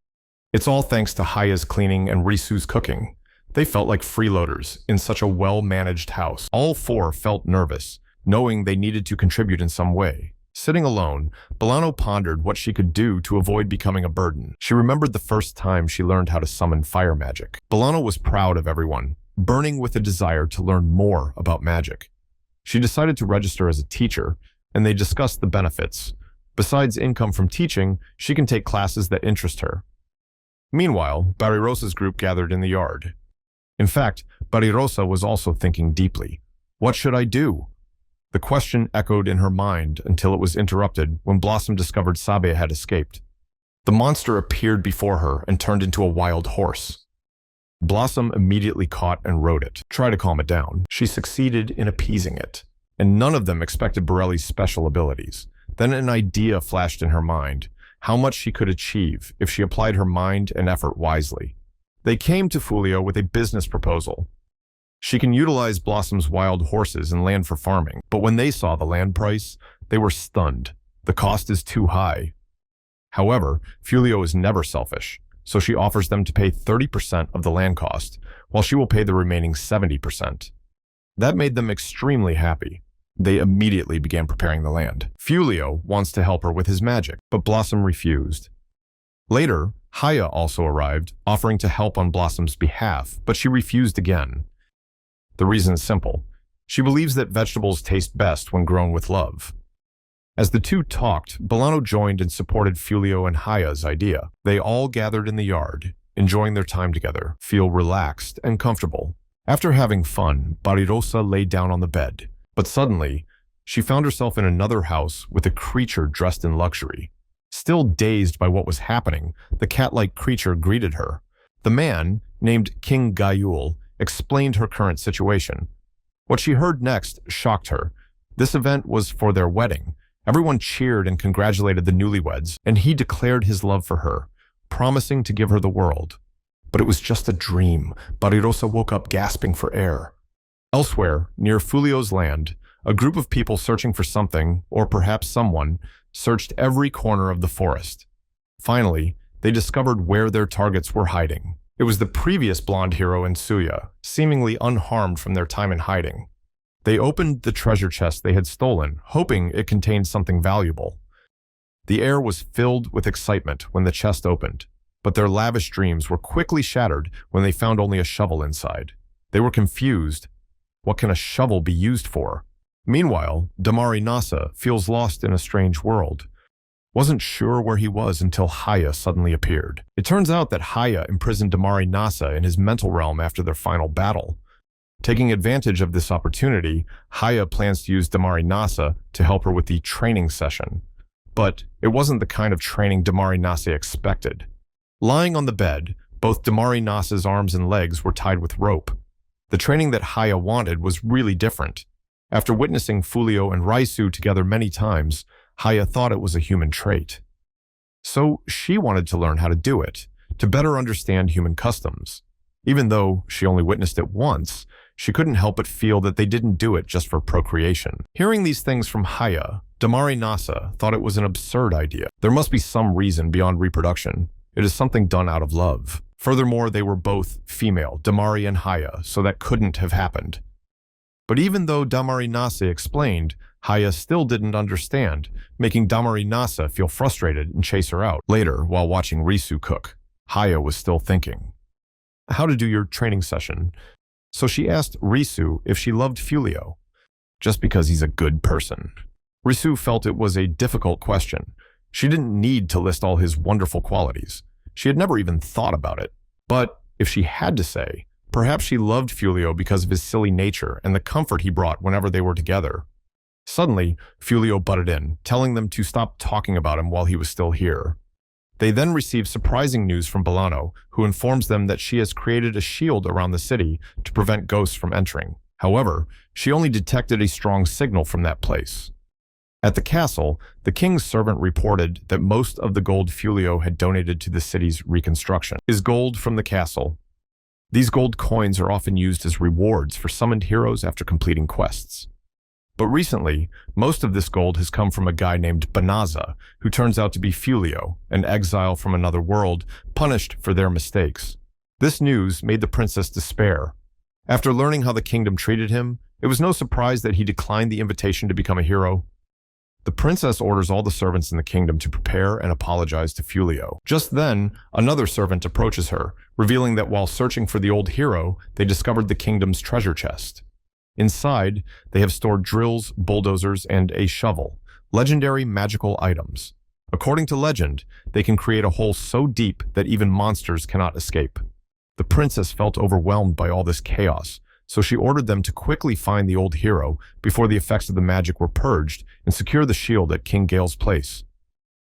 Speaker 1: It's all thanks to Haya's cleaning and Risu's cooking. They felt like freeloaders in such a well-managed house. All 4 felt nervous, knowing they needed to contribute in some way. Sitting alone, Bolano pondered what she could do to avoid becoming a burden. She remembered the first time she learned how to summon fire magic. Bolano was proud of everyone, burning with a desire to learn more about magic. She decided to register as a teacher, and they discussed the benefits. Besides income from teaching, she can take classes that interest her. Meanwhile, Barirosa's group gathered in the yard. In fact, Barirosa was also thinking deeply. What should I do? The question echoed in her mind until it was interrupted when Blossom discovered Sabe had escaped. The monster appeared before her and turned into a wild horse. Blossom immediately caught and rode it. Try to calm it down. She succeeded in appeasing it, and none of them expected Borelli's special abilities. Then an idea flashed in her mind, how much she could achieve if she applied her mind and effort wisely. They came to Fulio with a business proposal. She can utilize Blossom's wild horses and land for farming, but when they saw the land price, they were stunned. The cost is too high. However, Fulio is never selfish, so she offers them to pay 30% of the land cost, while she will pay the remaining 70%. That made them extremely happy. They immediately began preparing the land. Fulio wants to help her with his magic, but Blossom refused. Later, Haya also arrived, offering to help on Blossom's behalf, but she refused again. The reason is simple. She believes that vegetables taste best when grown with love. As the two talked, Bolano joined and supported Fulio and Haya's idea. They all gathered in the yard, enjoying their time together, feel relaxed and comfortable. After having fun, Barirosa lay down on the bed, but suddenly, she found herself in another house with a creature dressed in luxury. Still dazed by what was happening, the cat-like creature greeted her. The man, named King Gayul, explained her current situation. What she heard next shocked her. This event was for their wedding. Everyone cheered and congratulated the newlyweds, and he declared his love for her, promising to give her the world. But it was just a dream. Barirosa woke up gasping for air. Elsewhere, near Fulio's land, a group of people searching for something, or perhaps someone, searched every corner of the forest. Finally, they discovered where their targets were hiding. It was the previous blonde hero in Suya, seemingly unharmed from their time in hiding. They opened the treasure chest they had stolen, hoping it contained something valuable. The air was filled with excitement when the chest opened, but their lavish dreams were quickly shattered when they found only a shovel inside. They were confused. What can a shovel be used for? Meanwhile, Damari Nasa feels lost in a strange world. Wasn't sure where he was until Haya suddenly appeared. It turns out that Haya imprisoned Damari Nasa in his mental realm after their final battle. Taking advantage of this opportunity, Haya plans to use Damari Nasa to help her with the training session. But it wasn't the kind of training Damari Nasa expected. Lying on the bed, both Damari Nasa's arms and legs were tied with rope. The training that Haya wanted was really different. After witnessing Fulio and Raisu together many times, Haya thought it was a human trait. So she wanted to learn how to do it, to better understand human customs. Even though she only witnessed it once, she couldn't help but feel that they didn't do it just for procreation. Hearing these things from Haya, Damari Nasa thought it was an absurd idea. There must be some reason beyond reproduction. It is something done out of love. Furthermore, they were both female, Damari and Haya, so that couldn't have happened. But even though Damari Nasa explained, Haya still didn't understand, making Damari Nasa feel frustrated and chase her out. Later, while watching Risu cook, Haya was still thinking how to do your training session. So she asked Risu if she loved Fulio, just because he's a good person. Risu felt it was a difficult question. She didn't need to list all his wonderful qualities. She had never even thought about it. But if she had to say, perhaps she loved Fulio because of his silly nature and the comfort he brought whenever they were together. Suddenly, Fulio butted in, telling them to stop talking about him while he was still here. They then receive surprising news from Bolano, who informs them that she has created a shield around the city to prevent ghosts from entering. However, she only detected a strong signal from that place. At the castle, the king's servant reported that most of the gold Fulio had donated to the city's reconstruction is gold from the castle. These gold coins are often used as rewards for summoned heroes after completing quests. But recently, most of this gold has come from a guy named Banaza, who turns out to be Fulio, an exile from another world, punished for their mistakes. This news made the princess despair. After learning how the kingdom treated him, it was no surprise that he declined the invitation to become a hero. The princess orders all the servants in the kingdom to prepare and apologize to Fulio. Just then, another servant approaches her, revealing that while searching for the old hero, they discovered the kingdom's treasure chest. Inside, they have stored drills, bulldozers, and a shovel, legendary magical items. According to legend, they can create a hole so deep that even monsters cannot escape. The princess felt overwhelmed by all this chaos, so she ordered them to quickly find the old hero before the effects of the magic were purged and secure the shield at King Gale's place.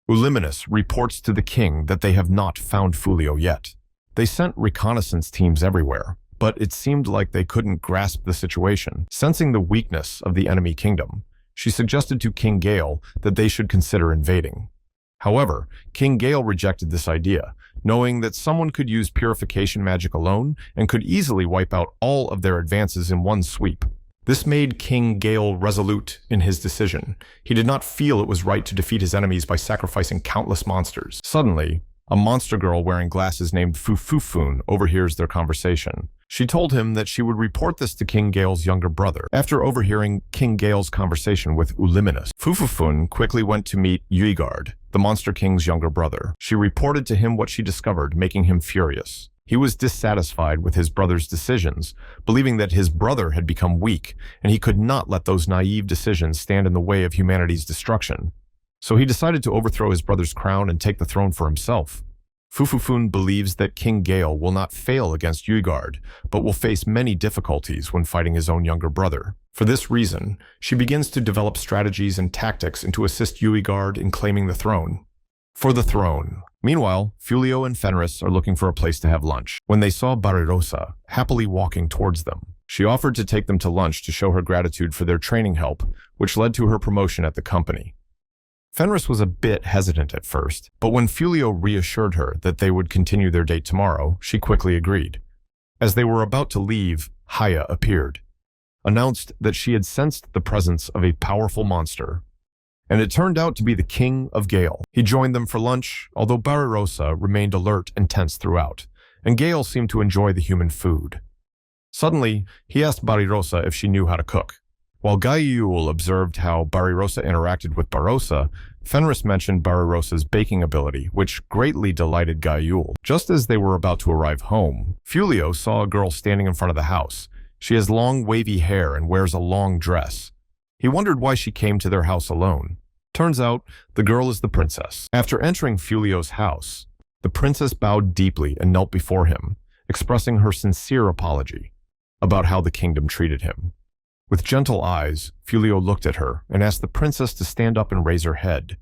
Speaker 1: Uliminus reports to the king that they have not found Fulio yet. They sent reconnaissance teams everywhere, but it seemed like they couldn't grasp the situation. Sensing the weakness of the enemy kingdom, she suggested to King Gale that they should consider invading. However, King Gale rejected this idea, knowing that someone could use purification magic alone and could easily wipe out all of their advances in one sweep. This made King Gale resolute in his decision. He did not feel it was right to defeat his enemies by sacrificing countless monsters. Suddenly, a monster girl wearing glasses named Fufufun overhears their conversation. She told him that she would report this to King Gale's younger brother. After overhearing King Gale's conversation with Uliminus, Fufufun quickly went to meet Uigard, the Monster King's younger brother. She reported to him what she discovered, making him furious. He was dissatisfied with his brother's decisions, believing that his brother had become weak, and he could not let those naive decisions stand in the way of humanity's destruction. So he decided to overthrow his brother's crown and take the throne for himself. Fufufun believes that King Gale will not fail against Uigard, but will face many difficulties when fighting his own younger brother. For this reason, she begins to develop strategies and tactics and to assist Uigard in claiming the throne. For the throne. Meanwhile, Fulio and Fenris are looking for a place to have lunch, when they saw Barirosa happily walking towards them. She offered to take them to lunch to show her gratitude for their training help, which led to her promotion at the company. Fenris was a bit hesitant at first, but when Fulio reassured her that they would continue their date tomorrow, she quickly agreed. As they were about to leave, Haya appeared, announced that she had sensed the presence of a powerful monster, and it turned out to be the King of Gale. He joined them for lunch, although Barirosa remained alert and tense throughout, and Gale seemed to enjoy the human food. Suddenly, he asked Barirosa if she knew how to cook. While Gaiul observed how Barirosa interacted with Barossa, Fenris mentioned Barirosa's baking ability, which greatly delighted Gaiul. Just as they were about to arrive home, Fulio saw a girl standing in front of the house. She has long wavy hair and wears a long dress. He wondered why she came to their house alone. Turns out, the girl is the princess. After entering Fulio's house, the princess bowed deeply and knelt before him, expressing her sincere apology about how the kingdom treated him. With gentle eyes, Fulio looked at her and asked the princess to stand up and raise her head.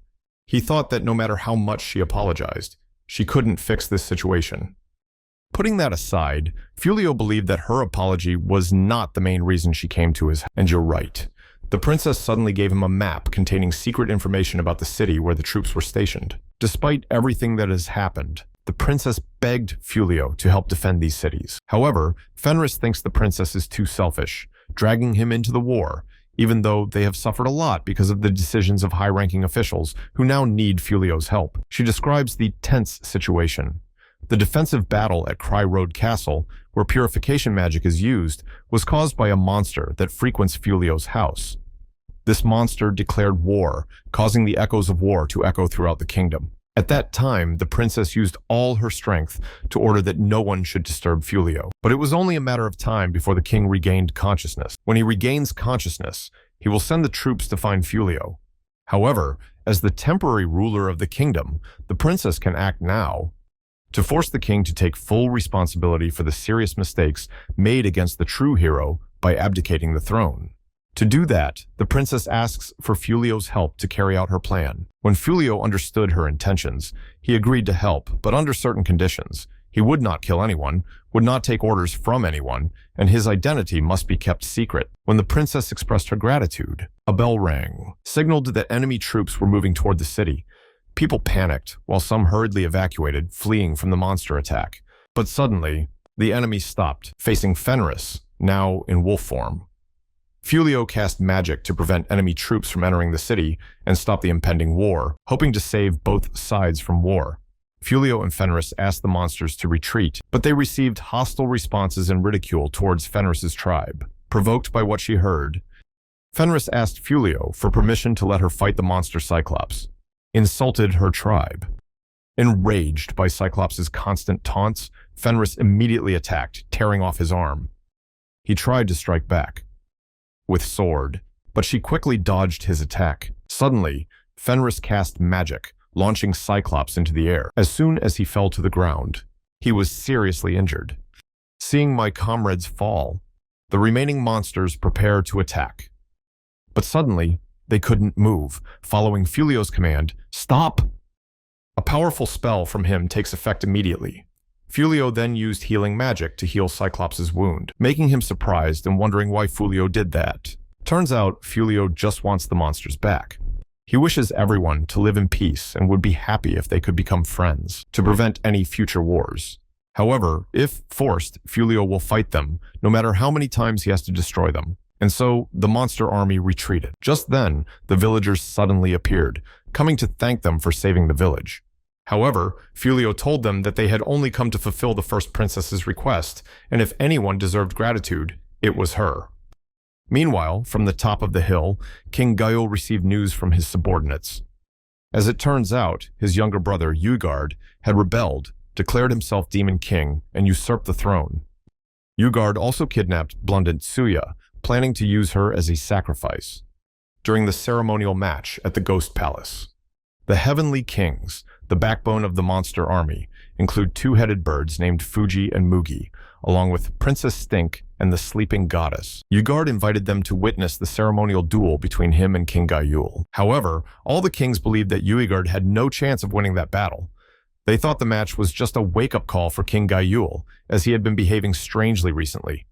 Speaker 1: He thought that no matter how much she apologized, she couldn't fix this situation. Putting that aside, Fulio believed that her apology was not the main reason she came to his house. And you're right. The princess suddenly gave him a map containing secret information about the city where the troops were stationed. Despite everything that has happened, the princess begged Fulio to help defend these cities. However, Fenris thinks the princess is too selfish, dragging him into the war, even though they have suffered a lot because of the decisions of high-ranking officials who now need Fulio's help. She describes the tense situation. The defensive battle at Cry Road Castle, where purification magic is used, was caused by a monster that frequents Fulio's house. This monster declared war, causing the echoes of war to echo throughout the kingdom. At that time, the princess used all her strength to order that no one should disturb Fulio. But it was only a matter of time before the king regained consciousness. When he regains consciousness, he will send the troops to find Fulio. However, as the temporary ruler of the kingdom, the princess can act now to force the king to take full responsibility for the serious mistakes made against the true hero by abdicating the throne. To do that, the princess asks for Fulio's help to carry out her plan. When Fulio understood her intentions, he agreed to help, but under certain conditions. He would not kill anyone, would not take orders from anyone, and his identity must be kept secret. When the princess expressed her gratitude, a bell rang, signaled that enemy troops were moving toward the city. People panicked, while some hurriedly evacuated, fleeing from the monster attack. But suddenly, the enemy stopped, facing Fenris, now in wolf form. Fulio cast magic to prevent enemy troops from entering the city and stop the impending war, hoping to save both sides from war. Fulio and Fenris asked the monsters to retreat, but they received hostile responses and ridicule towards Fenris's tribe. Provoked by what she heard, Fenris asked Fulio for permission to let her fight the monster Cyclops, insulted her tribe. Enraged by Cyclops' constant taunts, Fenris immediately attacked, tearing off his arm. He tried to strike back with sword, but she quickly dodged his attack. Suddenly, Fenris cast magic, launching Cyclops into the air. As soon as he fell to the ground, he was seriously injured. Seeing my comrades fall, the remaining monsters prepared to attack. But suddenly, they couldn't move, following Fulio's command, "Stop!" A powerful spell from him takes effect immediately. Fulio then used healing magic to heal Cyclops' wound, making him surprised and wondering why Fulio did that. Turns out, Fulio just wants the monsters back. He wishes everyone to live in peace and would be happy if they could become friends, to prevent any future wars. However, if forced, Fulio will fight them, no matter how many times he has to destroy them. And so, the monster army retreated. Just then, the villagers suddenly appeared, coming to thank them for saving the village. However, Fulio told them that they had only come to fulfill the first princess's request, and if anyone deserved gratitude, it was her. Meanwhile, from the top of the hill, King Gaul received news from his subordinates. As it turns out, his younger brother, Ugard, had rebelled, declared himself Demon King, and usurped the throne. Ugard also kidnapped Blundant Suya, planning to use her as a sacrifice. During the ceremonial match at the Ghost Palace, the Heavenly Kings, the backbone of the monster army, include two-headed birds named Fuji and Mugi, along with Princess Stink and the Sleeping Goddess. Ugard invited them to witness the ceremonial duel between him and King Gaul. However, all the kings believed that Ugard had no chance of winning that battle. They thought the match was just a wake-up call for King Gaul, as he had been behaving strangely recently.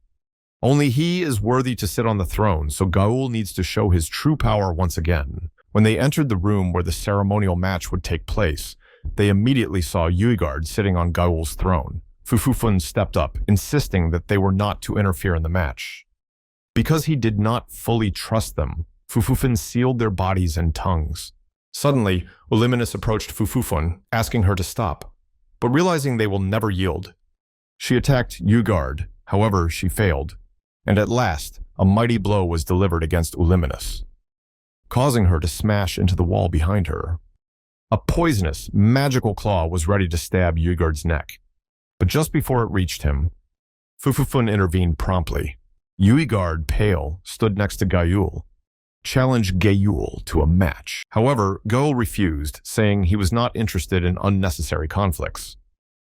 Speaker 1: Only he is worthy to sit on the throne, so Gaul needs to show his true power once again. When they entered the room where the ceremonial match would take place, they immediately saw Ugard sitting on Gaul's throne. Fufufun stepped up, insisting that they were not to interfere in the match. Because he did not fully trust them, Fufufun sealed their bodies and tongues. Suddenly, Uliminus approached Fufufun, asking her to stop, but realizing they will never yield. She attacked Ugard, however she failed, and at last, a mighty blow was delivered against Uliminus, causing her to smash into the wall behind her. A poisonous, magical claw was ready to stab Ugard's neck, but just before it reached him, Fufufun intervened promptly. Ugard, pale, stood next to Gaul, challenged Gaul to a match. However, Gaul refused, saying he was not interested in unnecessary conflicts.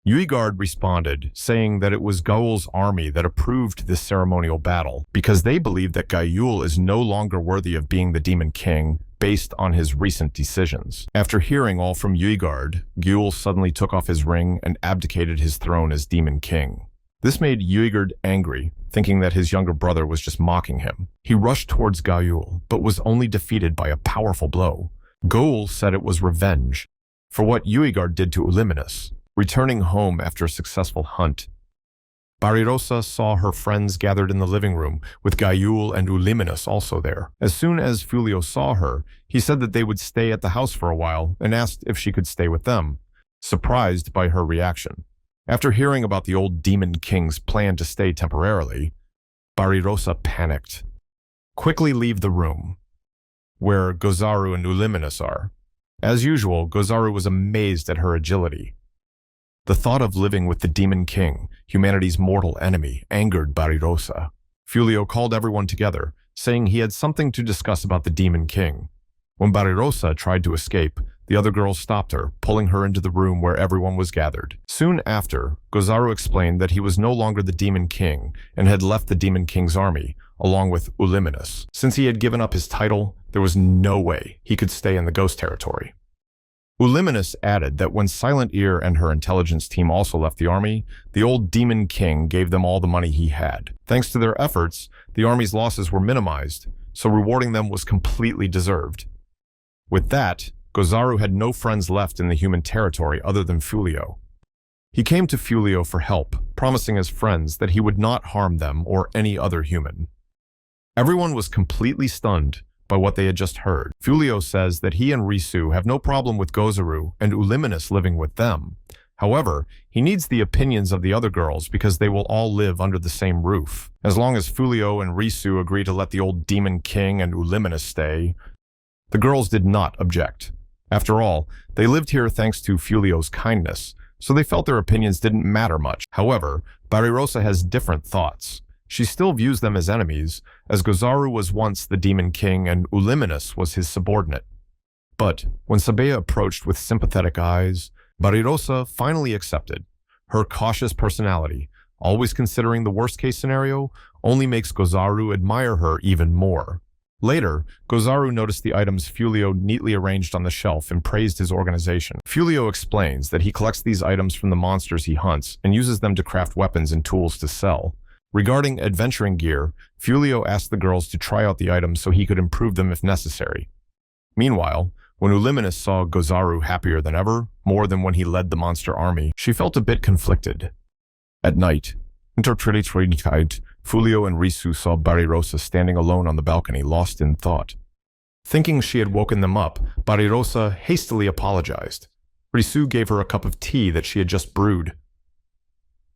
Speaker 1: Ugard responded, saying that it was Gaul's army that approved this ceremonial battle, because they believed that Gaul is no longer worthy of being the Demon King, based on his recent decisions. After hearing all from Ugard, Gaul suddenly took off his ring and abdicated his throne as Demon King. This made Ugard angry, thinking that his younger brother was just mocking him. He rushed towards Gaul, but was only defeated by a powerful blow. Gaul said it was revenge for what Ugard did to Uliminus. Returning home after a successful hunt, Barirosa saw her friends gathered in the living room, with Gaul and Uliminus also there. As soon as Fulio saw her, he said that they would stay at the house for a while and asked if she could stay with them, surprised by her reaction. After hearing about the old Demon King's plan to stay temporarily, Barirosa panicked. Quickly leave the room, where Gozaru and Uliminus are. As usual, Gozaru was amazed at her agility. The thought of living with the Demon King, humanity's mortal enemy, angered Barirosa. Fulio called everyone together, saying he had something to discuss about the Demon King. When Barirosa tried to escape, the other girls stopped her, pulling her into the room where everyone was gathered. Soon after, Gozaru explained that he was no longer the Demon King and had left the Demon King's army, along with Uliminus. Since he had given up his title, there was no way he could stay in the ghost territory. Uliminus added that when Silent Ear and her intelligence team also left the army, the old Demon King gave them all the money he had. Thanks to their efforts, the army's losses were minimized, so rewarding them was completely deserved. With that, Gozaru had no friends left in the human territory other than Fulio. He came to Fulio for help, promising his friends that he would not harm them or any other human. Everyone was completely stunned by what they had just heard. Fulio says that he and Risu have no problem with Gozaru and Uliminus living with them. However, he needs the opinions of the other girls because they will all live under the same roof. As long as Fulio and Risu agree to let the old Demon King and Uliminus stay, the girls did not object. After all, they lived here thanks to Fulio's kindness, so they felt their opinions didn't matter much. However, Barirosa has different thoughts. She still views them as enemies, as Gozaru was once the Demon King and Uliminus was his subordinate. But when Sabea approached with sympathetic eyes, Barirosa finally accepted. Her cautious personality, always considering the worst-case scenario, only makes Gozaru admire her even more. Later, Gozaru noticed the items Fulio neatly arranged on the shelf and praised his organization. Fulio explains that he collects these items from the monsters he hunts and uses them to craft weapons and tools to sell. Regarding adventuring gear, Fulio asked the girls to try out the items so he could improve them if necessary. Meanwhile, when Uliminus saw Gozaru happier than ever, more than when he led the monster army, she felt a bit conflicted. At night, Fulio and Risu saw Barirosa standing alone on the balcony, lost in thought. Thinking she had woken them up, Barirosa hastily apologized. Risu gave her a cup of tea that she had just brewed.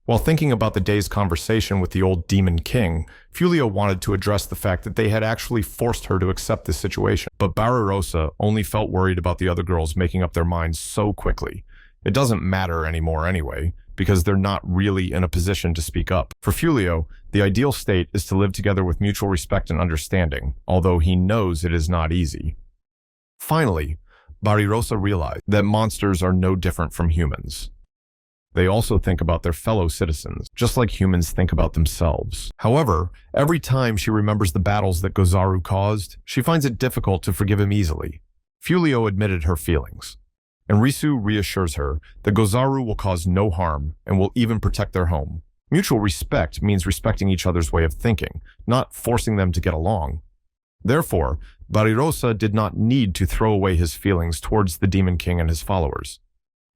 Speaker 1: While thinking about the day's conversation with the old Demon King, Fulio wanted to address the fact that they had actually forced her to accept this situation. But Barirosa only felt worried about the other girls making up their minds so quickly. It doesn't matter anymore anyway, because they're not really in a position to speak up. For Fulio, the ideal state is to live together with mutual respect and understanding, although he knows it is not easy. Finally, Barirosa realized that monsters are no different from humans. They also think about their fellow citizens, just like humans think about themselves. However, every time she remembers the battles that Gozaru caused, she finds it difficult to forgive him easily. Fulio admitted her feelings, and Risu reassures her that Gozaru will cause no harm and will even protect their home. Mutual respect means respecting each other's way of thinking, not forcing them to get along. Therefore, Barirosa did not need to throw away his feelings towards the Demon King and his followers.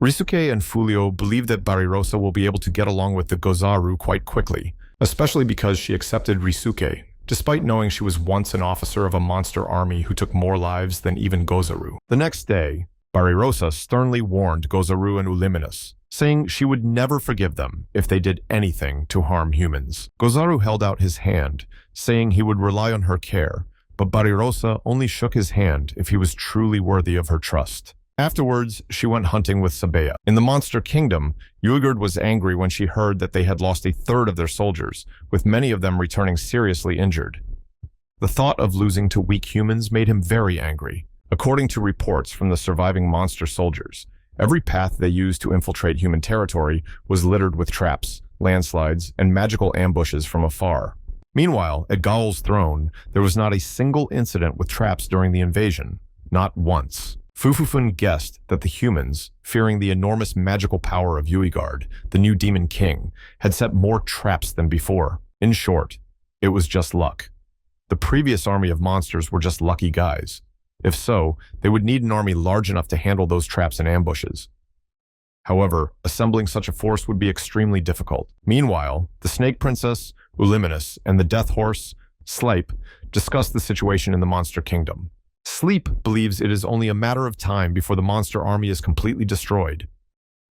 Speaker 1: Risuke and Fulio believe that Barirosa will be able to get along with the Gozaru quite quickly, especially because she accepted Risuke, despite knowing she was once an officer of a monster army who took more lives than even Gozaru. The next day, Barirosa sternly warned Gozaru and Uliminus, saying she would never forgive them if they did anything to harm humans. Gozaru held out his hand, saying he would rely on her care, but Barirosa only shook his hand if he was truly worthy of her trust. Afterwards, she went hunting with Sabea. In the Monster Kingdom, Uigard was angry when she heard that they had lost a third of their soldiers, with many of them returning seriously injured. The thought of losing to weak humans made him very angry. According to reports from the surviving monster soldiers, every path they used to infiltrate human territory was littered with traps, landslides, and magical ambushes from afar. Meanwhile, at Gaul's throne, there was not a single incident with traps during the invasion. Not once. Fufufun guessed that the humans, fearing the enormous magical power of Uigard, the new Demon King, had set more traps than before. In short, it was just luck. The previous army of monsters were just lucky guys. If so, they would need an army large enough to handle those traps and ambushes. However, assembling such a force would be extremely difficult. Meanwhile, the Snake Princess, Uliminus, and the Death Horse, Slipe, discussed the situation in the Monster Kingdom. Sleep believes it is only a matter of time before the monster army is completely destroyed.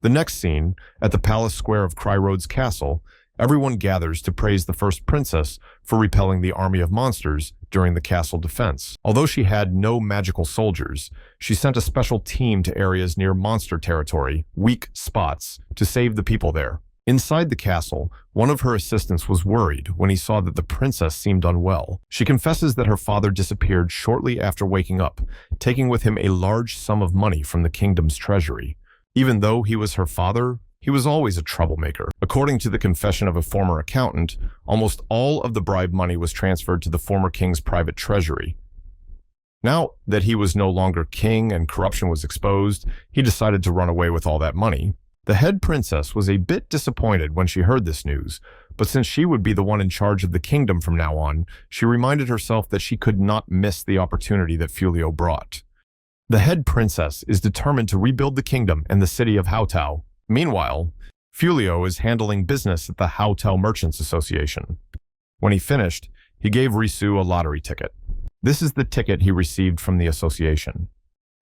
Speaker 1: The next scene, at the palace square of Cryroad's castle, everyone gathers to praise the first princess for repelling the army of monsters during the castle defense. Although she had no magical soldiers, she sent a special team to areas near monster territory, weak spots, to save the people there. Inside the castle, one of her assistants was worried when he saw that the princess seemed unwell. She confesses that her father disappeared shortly after waking up, taking with him a large sum of money from the kingdom's treasury. Even though he was her father, he was always a troublemaker. According to the confession of a former accountant, almost all of the bribe money was transferred to the former king's private treasury. Now that he was no longer king and corruption was exposed, he decided to run away with all that money. The head princess was a bit disappointed when she heard this news, but since she would be the one in charge of the kingdom from now on, she reminded herself that she could not miss the opportunity that Fulio brought. The head princess is determined to rebuild the kingdom and the city of Haotao. Meanwhile, Fulio is handling business at the Haotao Merchants Association. When he finished, he gave Risu a lottery ticket. This is the ticket he received from the association.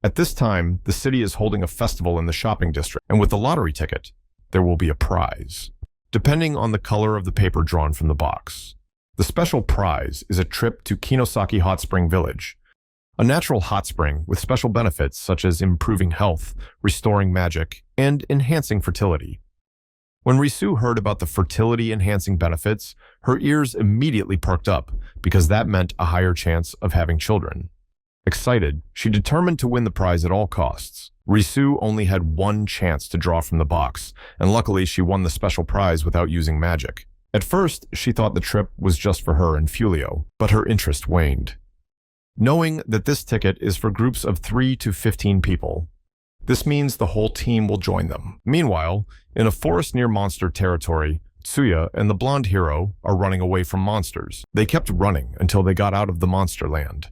Speaker 1: At this time, the city is holding a festival in the shopping district, and with the lottery ticket, there will be a prize, depending on the color of the paper drawn from the box. The special prize is a trip to Kinosaki Hot Spring Village, a natural hot spring with special benefits such as improving health, restoring magic, and enhancing fertility. When Risu heard about the fertility-enhancing benefits, her ears immediately perked up because that meant a higher chance of having children. Excited, she determined to win the prize at all costs. Risu only had one chance to draw from the box, and luckily she won the special prize without using magic. At first, she thought the trip was just for her and Fulio, but her interest waned. Knowing that this ticket is for groups of 3 to 15 people, this means the whole team will join them. Meanwhile, in a forest near monster territory, Tsuya and the blonde hero are running away from monsters. They kept running until they got out of the monster land.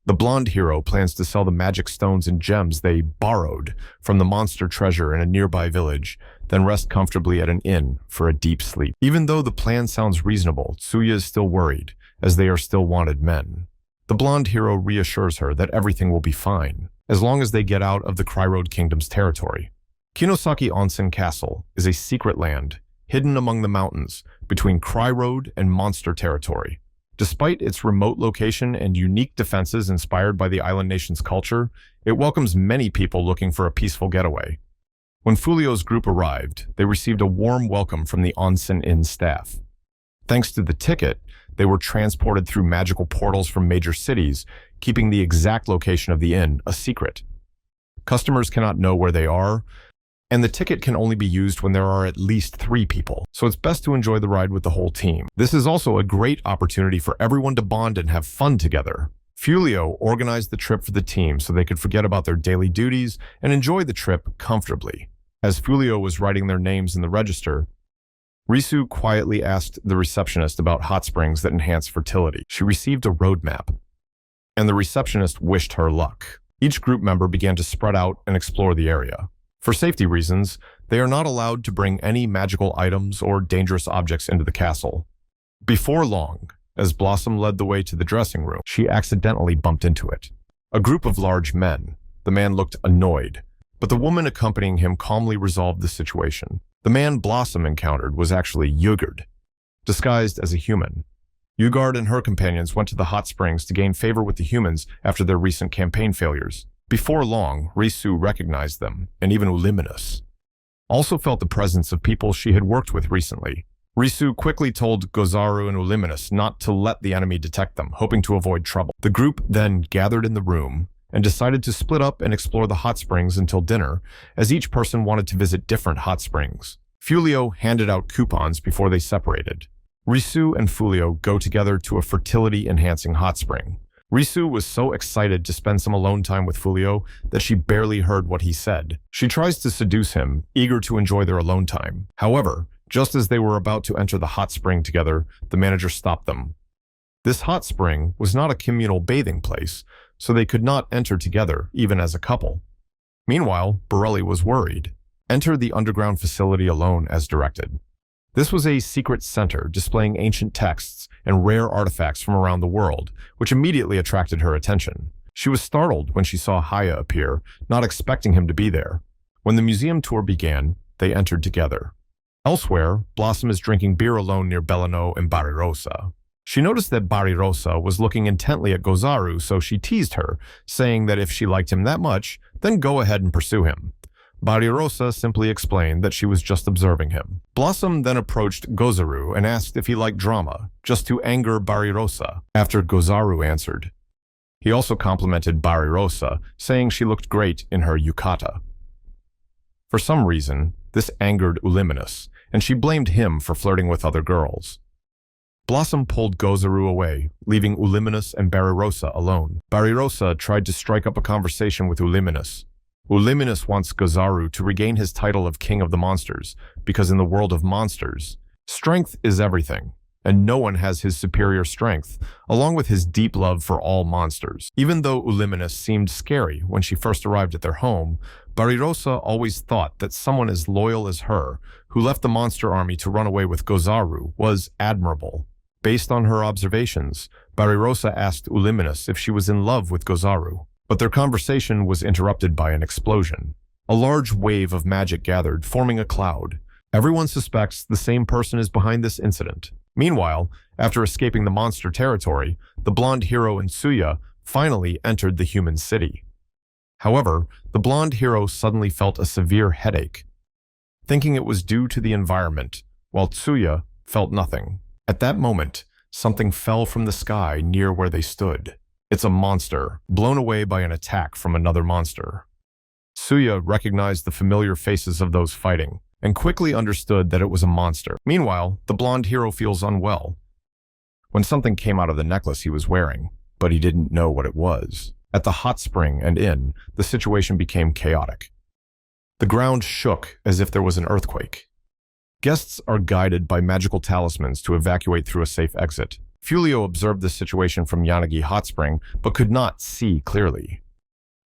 Speaker 1: The blonde hero plans to sell the magic stones and gems they borrowed from the monster treasure in a nearby village, then rest comfortably at an inn for a deep sleep. Even though the plan sounds reasonable, Tsuya is still worried, as they are still wanted men. The blonde hero reassures her that everything will be fine, as long as they get out of the Cryroad Kingdom's territory. Kinosaki Onsen Castle is a secret land, hidden among the mountains, between Cryroad and Monster Territory. Despite its remote location and unique defenses inspired by the island nation's culture, it welcomes many people looking for a peaceful getaway. When Fulio's group arrived, they received a warm welcome from the Onsen Inn staff. Thanks to the ticket, they were transported through magical portals from major cities, keeping the exact location of the inn a secret. Customers cannot know where they are, and the ticket can only be used when there are at least 3 people, so it's best to enjoy the ride with the whole team. This is also a great opportunity for everyone to bond and have fun together. Fulio organized the trip for the team so they could forget about their daily duties and enjoy the trip comfortably. As Fulio was writing their names in the register, Risu quietly asked the receptionist about hot springs that enhance fertility. She received a roadmap, and the receptionist wished her luck. Each group member began to spread out and explore the area. For safety reasons, they are not allowed to bring any magical items or dangerous objects into the castle. Before long, as Blossom led the way to the dressing room, she accidentally bumped into it. A group of large men. The man looked annoyed, but the woman accompanying him calmly resolved the situation. The man Blossom encountered was actually Yugard, disguised as a human. Yugard and her companions went to the hot springs to gain favor with the humans after their recent campaign failures. Before long, Risu recognized them, and even Luminous also felt the presence of people she had worked with recently. Risu quickly told Gozaru and Luminous not to let the enemy detect them, hoping to avoid trouble. The group then gathered in the room and decided to split up and explore the hot springs until dinner, as each person wanted to visit different hot springs. Fulio handed out coupons before they separated. Risu and Fulio go together to a fertility-enhancing hot spring. Risu was so excited to spend some alone time with Fulio that she barely heard what he said. She tries to seduce him, eager to enjoy their alone time. However, just as they were about to enter the hot spring together, the manager stopped them. This hot spring was not a communal bathing place, so they could not enter together, even as a couple. Meanwhile, Borelli was worried. Enter the underground facility alone as directed. This was a secret center displaying ancient texts and rare artifacts from around the world, which immediately attracted her attention. She was startled when she saw Haya appear, not expecting him to be there. When the museum tour began, they entered together. Elsewhere, Blossom is drinking beer alone near Bellano and Barirosa. She noticed that Barirosa was looking intently at Gozaru, so she teased her, saying that if she liked him that much, then go ahead and pursue him. Barirosa simply explained that she was just observing him. Blossom then approached Gozaru and asked if he liked drama, just to anger Barirosa, after Gozaru answered. He also complimented Barirosa, saying she looked great in her yukata. For some reason, This angered Uliminis, and she blamed him for flirting with other girls. Blossom pulled Gozaru away, leaving Uliminis and Barirosa alone. Barirosa tried to strike up a conversation with Uliminis. Uliminis wants Gozaru to regain his title of King of the Monsters, because in the world of monsters, strength is everything, and no one has his superior strength, along with his deep love for all monsters. Even though Uliminis seemed scary when she first arrived at their home, Barirosa always thought that someone as loyal as her, who left the monster army to run away with Gozaru, was admirable. Based on her observations, Barirosa asked Uliminis if she was in love with Gozaru, but their conversation was interrupted by an explosion. A large wave of magic gathered, forming a cloud. Everyone suspects the same person is behind this incident. Meanwhile, after escaping the monster territory, the blonde hero and Tsuya finally entered the human city. However, the blonde hero suddenly felt a severe headache, thinking it was due to the environment, while Tsuya felt nothing. At that moment, something fell from the sky near where they stood. It's a monster, blown away by an attack from another monster. Tsuya recognized the familiar faces of those fighting, and quickly understood that it was a monster. Meanwhile, the blonde hero feels unwell when something came out of the necklace he was wearing, but he didn't know what it was. At the hot spring and inn, the situation became chaotic. The ground shook as if there was an earthquake. Guests are guided by magical talismans to evacuate through a safe exit. Fulio observed this situation from Yanagi Hot Spring, but could not see clearly.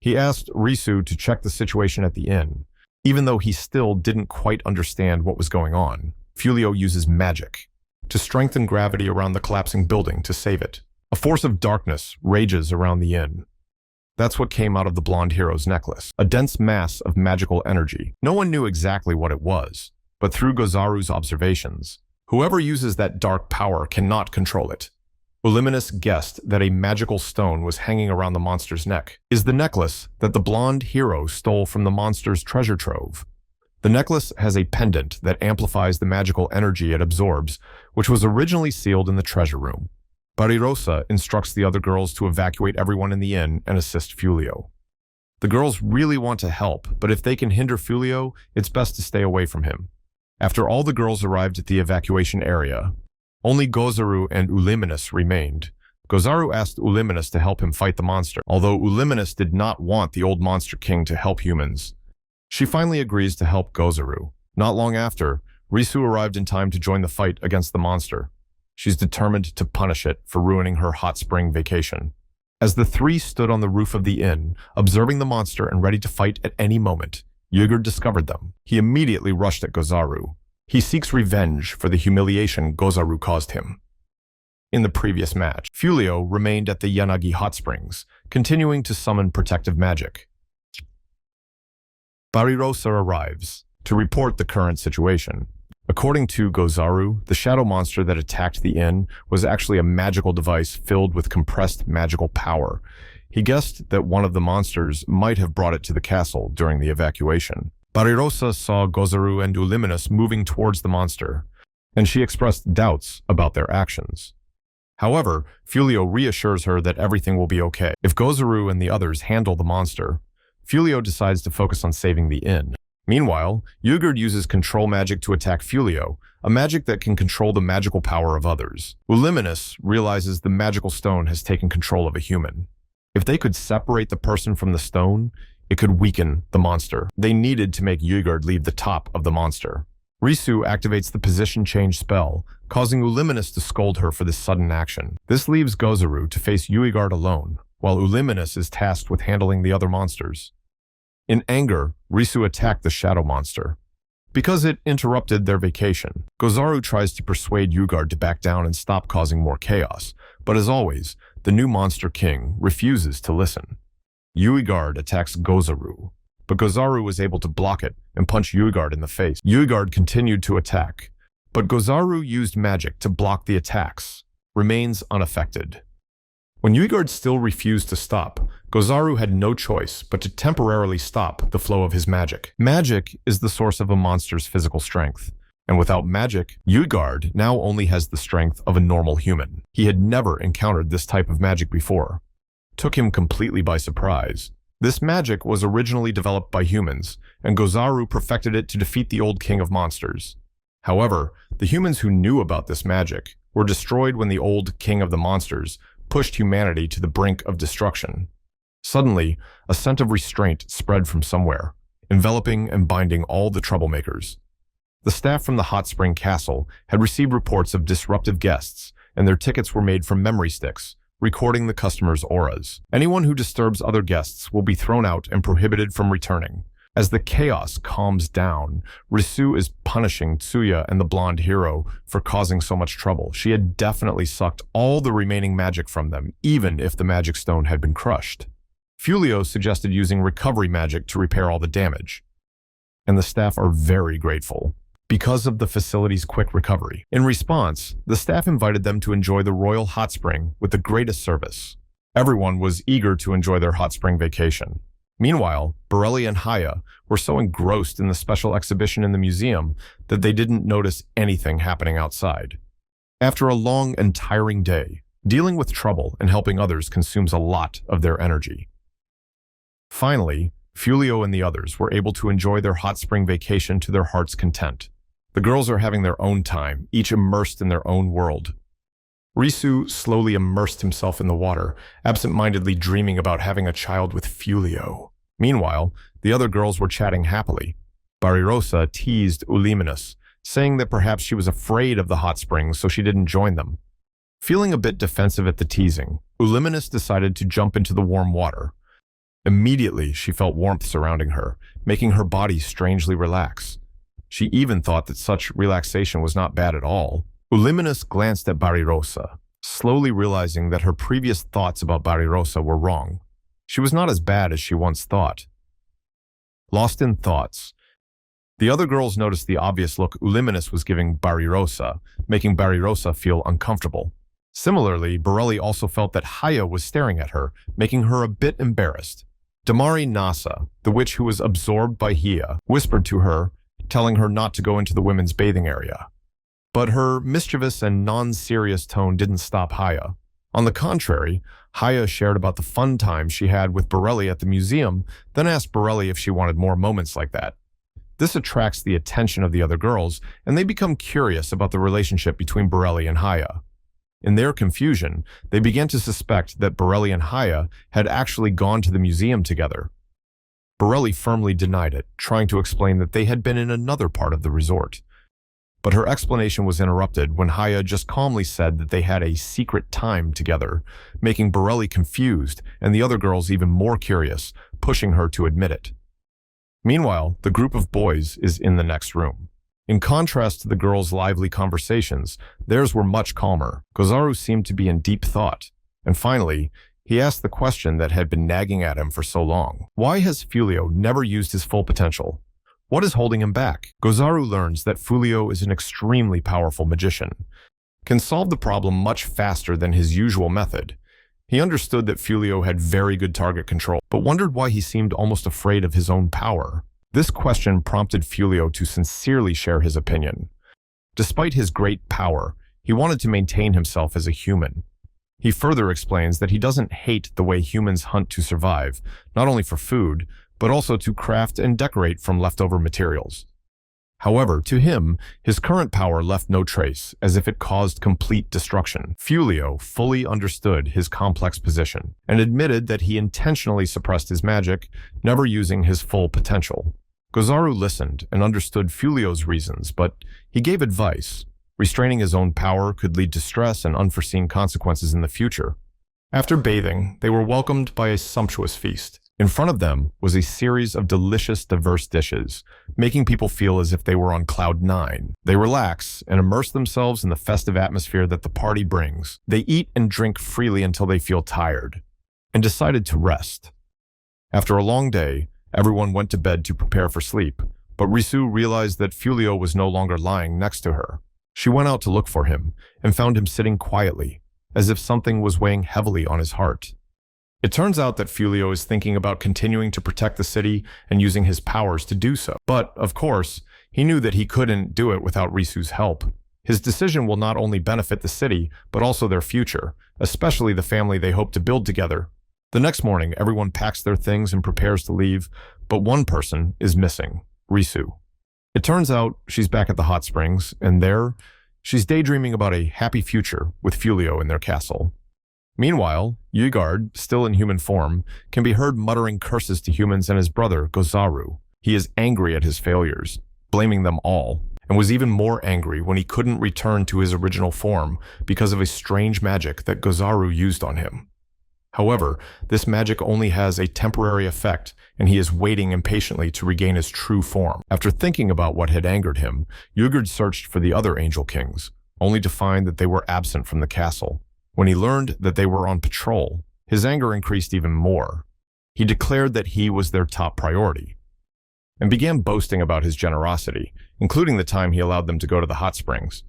Speaker 1: He asked Risu to check the situation at the inn. Even though he still didn't quite understand what was going on, Fulio uses magic to strengthen gravity around the collapsing building to save it. A force of darkness rages around the inn. That's what came out of the blonde hero's necklace, a dense mass of magical energy. No one knew exactly what it was, but through Gozaru's observations, whoever uses that dark power cannot control it. Uliminis guessed that a magical stone was hanging around the monster's neck. Is the necklace that the blonde hero stole from the monster's treasure trove. The necklace has a pendant that amplifies the magical energy it absorbs, which was originally sealed in the treasure room. Barirosa instructs the other girls to evacuate everyone in the inn and assist Fulio. The girls really want to help, but if they can hinder Fulio, it's best to stay away from him. After all the girls arrived at the evacuation area, only Gozaru and Uliminis remained. Gozaru asked Uliminis to help him fight the monster, although Uliminis did not want the old monster king to help humans. She finally agrees to help Gozaru. Not long after, Risu arrived in time to join the fight against the monster. She's determined to punish it for ruining her hot spring vacation. As the three stood on the roof of the inn, observing the monster and ready to fight at any moment, Yugurd discovered them. He immediately rushed at Gozaru. He seeks revenge for the humiliation Gozaru caused him. In the previous match, Fulio remained at the Yanagi Hot Springs, continuing to summon protective magic. Barirosa arrives to report the current situation. According to Gozaru, the shadow monster that attacked the inn was actually a magical device filled with compressed magical power. He guessed that one of the monsters might have brought it to the castle during the evacuation. Barirosa saw Gozaru and Uliminis moving towards the monster, and she expressed doubts about their actions. However, Fulio reassures her that everything will be okay. If Gozaru and the others handle the monster, Fulio decides to focus on saving the inn. Meanwhile, Yugurd uses control magic to attack Fulio, a magic that can control the magical power of others. Uliminis realizes the magical stone has taken control of a human. If they could separate the person from the stone, it could weaken the monster. They needed to make Yugurd leave the top of the monster. Risu activates the position change spell, causing Uliminis to scold her for this sudden action. This leaves Gozaru to face Yugurd alone, while Uliminis is tasked with handling the other monsters. In anger, Risu attacked the shadow monster. Because it interrupted their vacation, Gozaru tries to persuade Yugurd to back down and stop causing more chaos, but as always, the new monster king refuses to listen. Yugurd attacks Gozaru, but Gozaru was able to block it and punch Yugurd in the face. Yugurd continued to attack, but Gozaru used magic to block the attacks, remains unaffected. When Yugurd still refused to stop, Gozaru had no choice but to temporarily stop the flow of his magic. Magic is the source of a monster's physical strength, and without magic, Yugurd now only has the strength of a normal human. He had never encountered this type of magic before. Took him completely by surprise. This magic was originally developed by humans, and Gozaru perfected it to defeat the old king of monsters. However, the humans who knew about this magic were destroyed when the old king of the monsters pushed humanity to the brink of destruction. Suddenly, a scent of restraint spread from somewhere, enveloping and binding all the troublemakers. The staff from the hot spring castle had received reports of disruptive guests, and their tickets were made from memory sticks, recording the customers' auras. Anyone who disturbs other guests will be thrown out and prohibited from returning. As the chaos calms down, Risu is punishing Tsuya and the blonde hero for causing so much trouble. She had definitely sucked all the remaining magic from them, even if the magic stone had been crushed. Fulio suggested using recovery magic to repair all the damage, and the staff are very grateful because of the facility's quick recovery. In response, the staff invited them to enjoy the royal hot spring with the greatest service. Everyone was eager to enjoy their hot spring vacation. Meanwhile, Borelli and Haya were so engrossed in the special exhibition in the museum that they didn't notice anything happening outside. After a long and tiring day, dealing with trouble and helping others consumes a lot of their energy. Finally, Fulio and the others were able to enjoy their hot spring vacation to their heart's content. The girls are having their own time, each immersed in their own world. Risu slowly immersed himself in the water, absent-mindedly dreaming about having a child with Fulio. Meanwhile, the other girls were chatting happily. Barirosa teased Uliminus, saying that perhaps she was afraid of the hot springs, so she didn't join them. Feeling a bit defensive at the teasing, Uliminus decided to jump into the warm water. Immediately, she felt warmth surrounding her, making her body strangely relax. She even thought that such relaxation was not bad at all. Uliminus glanced at Barirosa, slowly realizing that her previous thoughts about Barirosa were wrong. She was not as bad as she once thought. Lost in thoughts, the other girls noticed the obvious look Uliminus was giving Barirosa, making Barirosa feel uncomfortable. Similarly, Borelli also felt that Haya was staring at her, making her a bit embarrassed. Damari Nasa, the witch who was absorbed by Hia, whispered to her, telling her not to go into the women's bathing area. But her mischievous and non-serious tone didn't stop Haya. On the contrary, Haya shared about the fun time she had with Borelli at the museum, then asked Borelli if she wanted more moments like that. This attracts the attention of the other girls, and they become curious about the relationship between Borelli and Haya. In their confusion, they began to suspect that Borelli and Haya had actually gone to the museum together. Borelli firmly denied it, trying to explain that they had been in another part of the resort. But her explanation was interrupted when Haya just calmly said that they had a secret time together, making Borelli confused and the other girls even more curious, pushing her to admit it. Meanwhile, the group of boys is in the next room. In contrast to the girls' lively conversations, theirs were much calmer. Gozaru seemed to be in deep thought. And finally, he asked the question that had been nagging at him for so long. Why has Fulio never used his full potential? What is holding him back? Gozaru learns that Fulio is an extremely powerful magician, can solve the problem much faster than his usual method. He understood that Fulio had very good target control, but wondered why he seemed almost afraid of his own power. This question prompted Fulio to sincerely share his opinion. Despite his great power, he wanted to maintain himself as a human. He further explains that he doesn't hate the way humans hunt to survive, not only for food, but also to craft and decorate from leftover materials. However, to him, his current power left no trace, as if it caused complete destruction. Fulio fully understood his complex position, and admitted that he intentionally suppressed his magic, never using his full potential. Gozaru listened and understood Fulio's reasons, but he gave advice. Restraining his own power could lead to stress and unforeseen consequences in the future. After bathing, they were welcomed by a sumptuous feast. In front of them was a series of delicious, diverse dishes, making people feel as if they were on cloud nine. They relax and immerse themselves in the festive atmosphere that the party brings. They eat and drink freely until they feel tired, and decided to rest. After a long day, everyone went to bed to prepare for sleep, but Risu realized that Fulio was no longer lying next to her. She went out to look for him, and found him sitting quietly, as if something was weighing heavily on his heart. It turns out that Fulio is thinking about continuing to protect the city and using his powers to do so. But, of course, he knew that he couldn't do it without Risu's help. His decision will not only benefit the city, but also their future, especially the family they hope to build together. The next morning, everyone packs their things and prepares to leave, but one person is missing, Risu. It turns out she's back at the hot springs, and there, she's daydreaming about a happy future with Fulio in their castle. Meanwhile, Ygard, still in human form, can be heard muttering curses to humans and his brother, Gozaru. He is angry at his failures, blaming them all, and was even more angry when he couldn't return to his original form because of a strange magic that Gozaru used on him. However, this magic only has a temporary effect, and he is waiting impatiently to regain his true form. After thinking about what had angered him, Ygard searched for the other angel kings, only to find that they were absent from the castle. When he learned that they were on patrol, his anger increased even more. He declared that he was their top priority, and began boasting about his generosity, including the time he allowed them to go to the hot springs.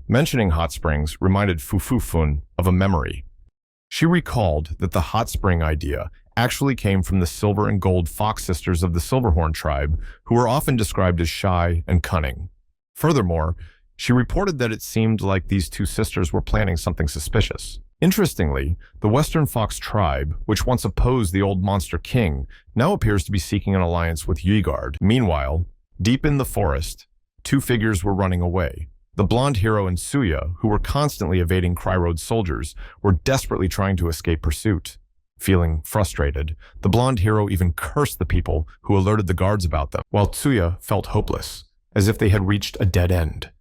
Speaker 1: Mentioning hot springs reminded Fufufun of a memory. She recalled that the hot spring idea actually came from the silver and gold fox sisters of the Silverhorn tribe, who were often described as shy and cunning. Furthermore, she reported that it seemed like these two sisters were planning something suspicious. Interestingly, the Western Fox tribe, which once opposed the old monster king, now appears to be seeking an alliance with Ygard. Meanwhile, deep in the forest, two figures were running away. The blonde hero and Suya, who were constantly evading Kryrode's soldiers, were desperately trying to escape pursuit. Feeling frustrated, the blonde hero even cursed the people who alerted the guards about them, while Tsuya felt hopeless, as if they had reached a dead end.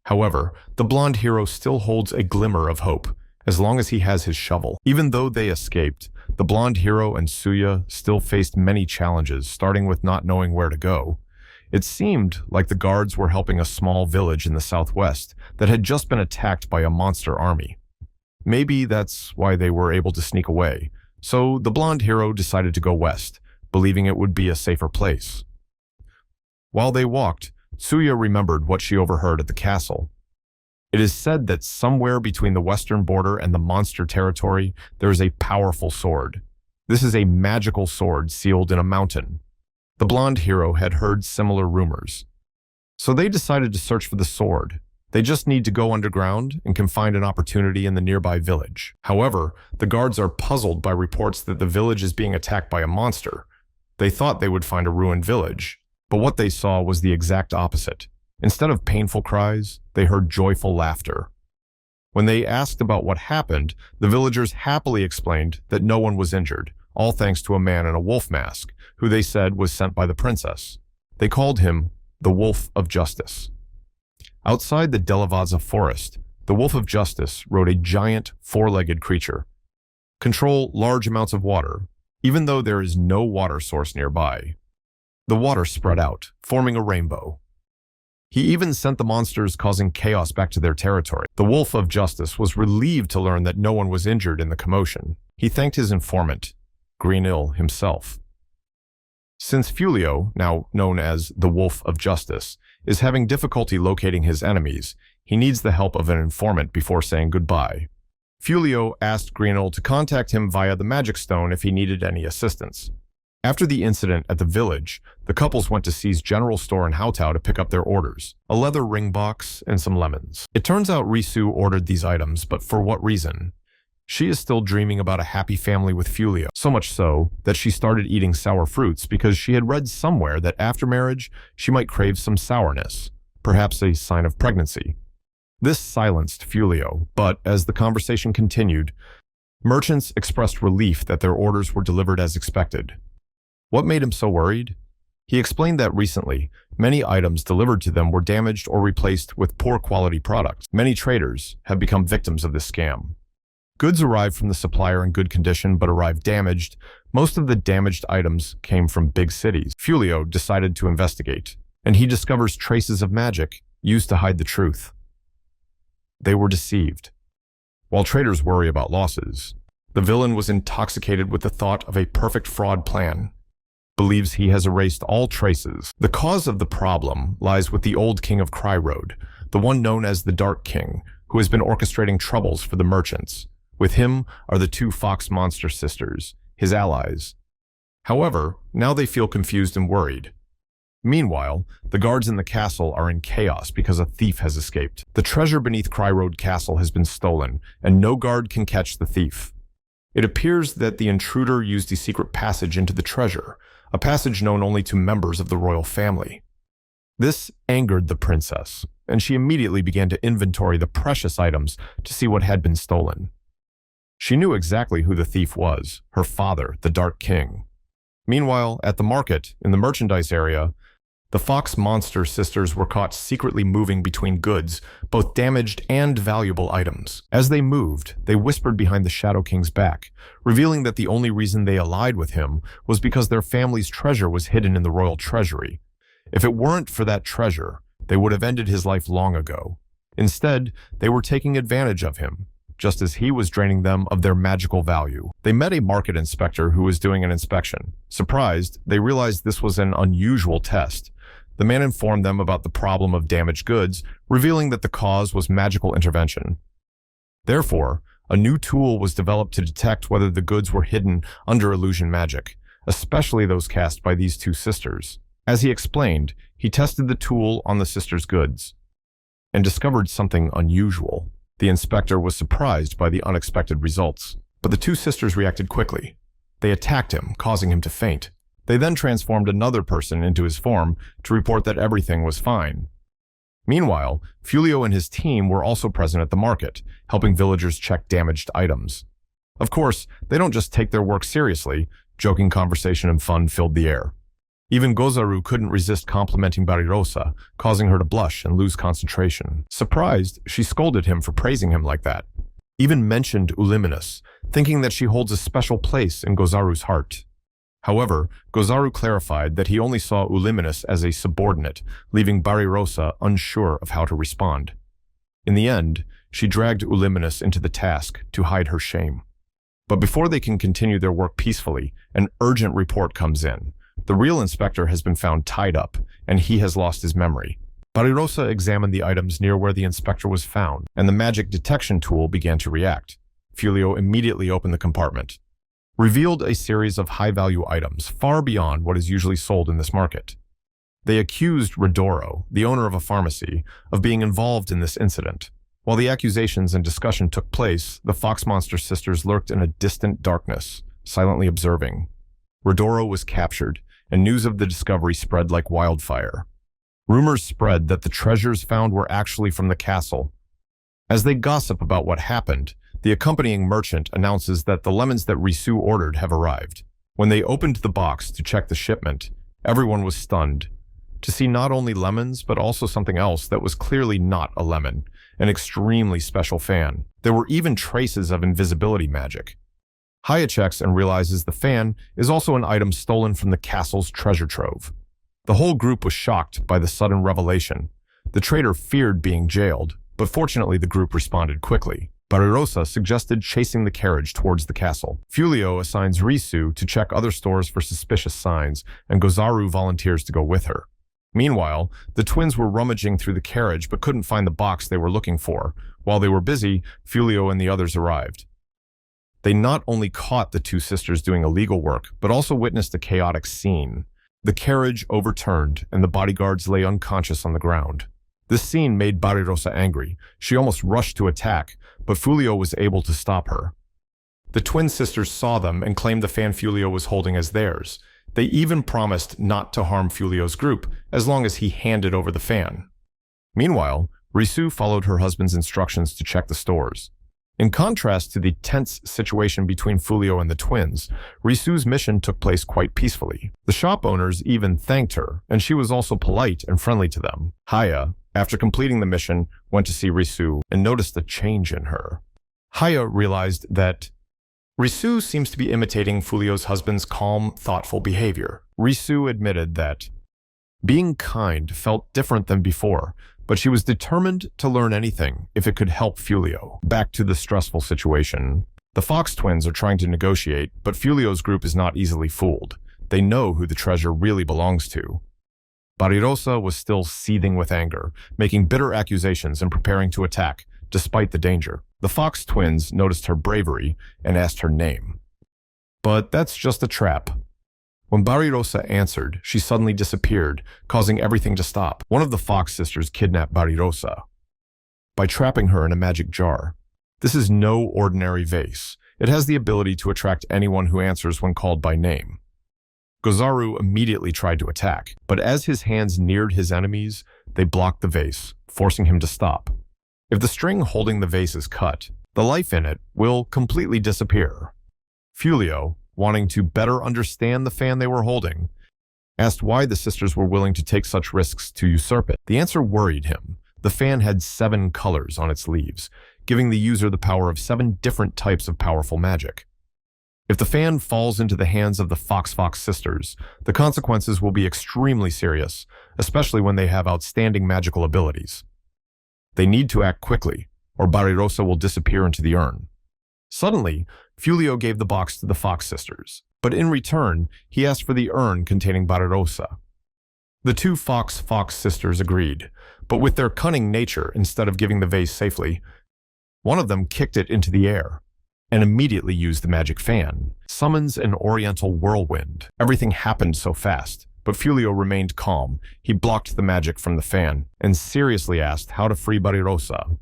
Speaker 1: However, the blonde hero still holds a glimmer of hope, as long as he has his shovel. Even though they escaped, the blonde hero and Suya still faced many challenges, starting with not knowing where to go. It seemed like the guards were helping a small village in the southwest that had just been attacked by a monster army. Maybe that's why they were able to sneak away, so the blonde hero decided to go west, believing it would be a safer place. While they walked, Tsuya remembered what she overheard at the castle. It is said that somewhere between the western border and the monster territory, there is a powerful sword. This is a magical sword sealed in a mountain. The blonde hero had heard similar rumors. So they decided to search for the sword. They just need to go underground and can find an opportunity in the nearby village. However, the guards are puzzled by reports that the village is being attacked by a monster. They thought they would find a ruined village, but what they saw was the exact opposite. Instead of painful cries, they heard joyful laughter. When they asked about what happened, the villagers happily explained that no one was injured, all thanks to a man in a wolf mask, who they said was sent by the princess. They called him the Wolf of Justice. Outside the Delavaza forest, the Wolf of Justice rode a giant, four-legged creature. Control large amounts of water, even though there is no water source nearby. The water spread out, forming a rainbow. He even sent the monsters causing chaos back to their territory. The Wolf of Justice was relieved to learn that no one was injured in the commotion. He thanked his informant, Greenil himself. Since Fulio, now known as the Wolf of Justice, is having difficulty locating his enemies, he needs the help of an informant before saying goodbye. Fulio asked Greenil to contact him via the Magic Stone if he needed any assistance. After the incident at the village, the couples went to C's general store in Hautau to pick up their orders, a leather ring box and some lemons. It turns out Risu ordered these items, but for what reason? She is still dreaming about a happy family with Fulio, so much so that she started eating sour fruits because she had read somewhere that after marriage, she might crave some sourness, perhaps a sign of pregnancy. This silenced Fulio, but as the conversation continued, merchants expressed relief that their orders were delivered as expected. What made him so worried? He explained that recently, many items delivered to them were damaged or replaced with poor quality products. Many traders have become victims of this scam. Goods arrived from the supplier in good condition but arrived damaged. Most of the damaged items came from big cities. Fulio decided to investigate, and he discovers traces of magic used to hide the truth. They were deceived. While traders worry about losses, the villain was intoxicated with the thought of a perfect fraud plan. Believes he has erased all traces. The cause of the problem lies with the old king of Kryrode, the one known as the Dark King, who has been orchestrating troubles for the merchants. With him are the two fox monster sisters, his allies. However, now they feel confused and worried. Meanwhile, the guards in the castle are in chaos because a thief has escaped. The treasure beneath Kryrode Castle has been stolen, and no guard can catch the thief. It appears that the intruder used a secret passage into the treasure, a passage known only to members of the royal family. This angered the princess, and she immediately began to inventory the precious items to see what had been stolen. She knew exactly who the thief was, her father, the Dark King. Meanwhile, at the market, in the merchandise area, the Fox Monster sisters were caught secretly moving between goods, both damaged and valuable items. As they moved, they whispered behind the Shadow King's back, revealing that the only reason they allied with him was because their family's treasure was hidden in the royal treasury. If it weren't for that treasure, they would have ended his life long ago. Instead, they were taking advantage of him, just as he was draining them of their magical value. They met a market inspector who was doing an inspection. Surprised, they realized this was an unusual test. The man informed them about the problem of damaged goods, revealing that the cause was magical intervention. Therefore, a new tool was developed to detect whether the goods were hidden under illusion magic, especially those cast by these two sisters. As he explained, he tested the tool on the sisters' goods and discovered something unusual. The inspector was surprised by the unexpected results, but the two sisters reacted quickly. They attacked him, causing him to faint. They then transformed another person into his form to report that everything was fine. Meanwhile, Fulio and his team were also present at the market, helping villagers check damaged items. Of course, they don't just take their work seriously. Joking conversation and fun filled the air. Even Gozaru couldn't resist complimenting Barirosa, causing her to blush and lose concentration. Surprised, she scolded him for praising him like that. Even mentioned Uliminus, thinking that she holds a special place in Gozaru's heart. However, Gozaru clarified that he only saw Uliminus as a subordinate, leaving Barirosa unsure of how to respond. In the end, she dragged Uliminus into the task to hide her shame. But before they can continue their work peacefully, an urgent report comes in. The real inspector has been found tied up, and he has lost his memory. Barirosa examined the items near where the inspector was found, and the magic detection tool began to react. Fulio immediately opened the compartment. Revealed a series of high-value items, far beyond what is usually sold in this market. They accused Rodoro, the owner of a pharmacy, of being involved in this incident. While the accusations and discussion took place, the Fox Monster sisters lurked in a distant darkness, silently observing. Rodoro was captured, and news of the discovery spread like wildfire. Rumors spread that the treasures found were actually from the castle. As they gossip about what happened, the accompanying merchant announces that the lemons that Risu ordered have arrived. When they opened the box to check the shipment, everyone was stunned to see not only lemons, but also something else that was clearly not a lemon, an extremely special fan. There were even traces of invisibility magic. Haya checks and realizes the fan is also an item stolen from the castle's treasure trove. The whole group was shocked by the sudden revelation. The traitor feared being jailed, but fortunately the group responded quickly. Barirosa suggested chasing the carriage towards the castle. Fulio assigns Risu to check other stores for suspicious signs, and Gozaru volunteers to go with her. Meanwhile, the twins were rummaging through the carriage but couldn't find the box they were looking for. While they were busy, Fulio and the others arrived. They not only caught the two sisters doing illegal work, but also witnessed a chaotic scene. The carriage overturned, and the bodyguards lay unconscious on the ground. This scene made Barirosa angry. She almost rushed to attack, but Fulio was able to stop her. The twin sisters saw them and claimed the fan Fulio was holding as theirs. They even promised not to harm Fulio's group, as long as he handed over the fan. Meanwhile, Risu followed her husband's instructions to check the stores. In contrast to the tense situation between Fulio and the twins, Risu's mission took place quite peacefully. The shop owners even thanked her, and she was also polite and friendly to them. Haya, after completing the mission, went to see Risu and noticed a change in her. Haya realized that Risu seems to be imitating Fulio's husband's calm, thoughtful behavior. Risu admitted that being kind felt different than before, but she was determined to learn anything if it could help Fulio. Back to the stressful situation. The Fox twins are trying to negotiate, but Fulio's group is not easily fooled. They know who the treasure really belongs to. Barirosa was still seething with anger, making bitter accusations and preparing to attack, despite the danger. The Fox twins noticed her bravery and asked her name. But that's just a trap. When Barirosa answered, she suddenly disappeared, causing everything to stop. One of the Fox sisters kidnapped Barirosa by trapping her in a magic jar. This is no ordinary vase. It has the ability to attract anyone who answers when called by name. Gozaru immediately tried to attack, but as his hands neared his enemies, they blocked the vase, forcing him to stop. If the string holding the vase is cut, the life in it will completely disappear. Fulio, wanting to better understand the fan they were holding, asked why the sisters were willing to take such risks to usurp it. The answer worried him. The fan had 7 colors on its leaves, giving the user the power of 7 different types of powerful magic. If the fan falls into the hands of the Fox sisters, the consequences will be extremely serious, especially when they have outstanding magical abilities. They need to act quickly, or Barirosa will disappear into the urn. Suddenly, Fulio gave the box to the Fox sisters, but in return, he asked for the urn containing Barirosa. The 2 Fox sisters agreed, but with their cunning nature, instead of giving the vase safely, one of them kicked it into the air and immediately used the magic fan, summons an oriental whirlwind. Everything happened so fast, but Fulio remained calm. He blocked the magic from the fan and seriously asked how to free Barirosa.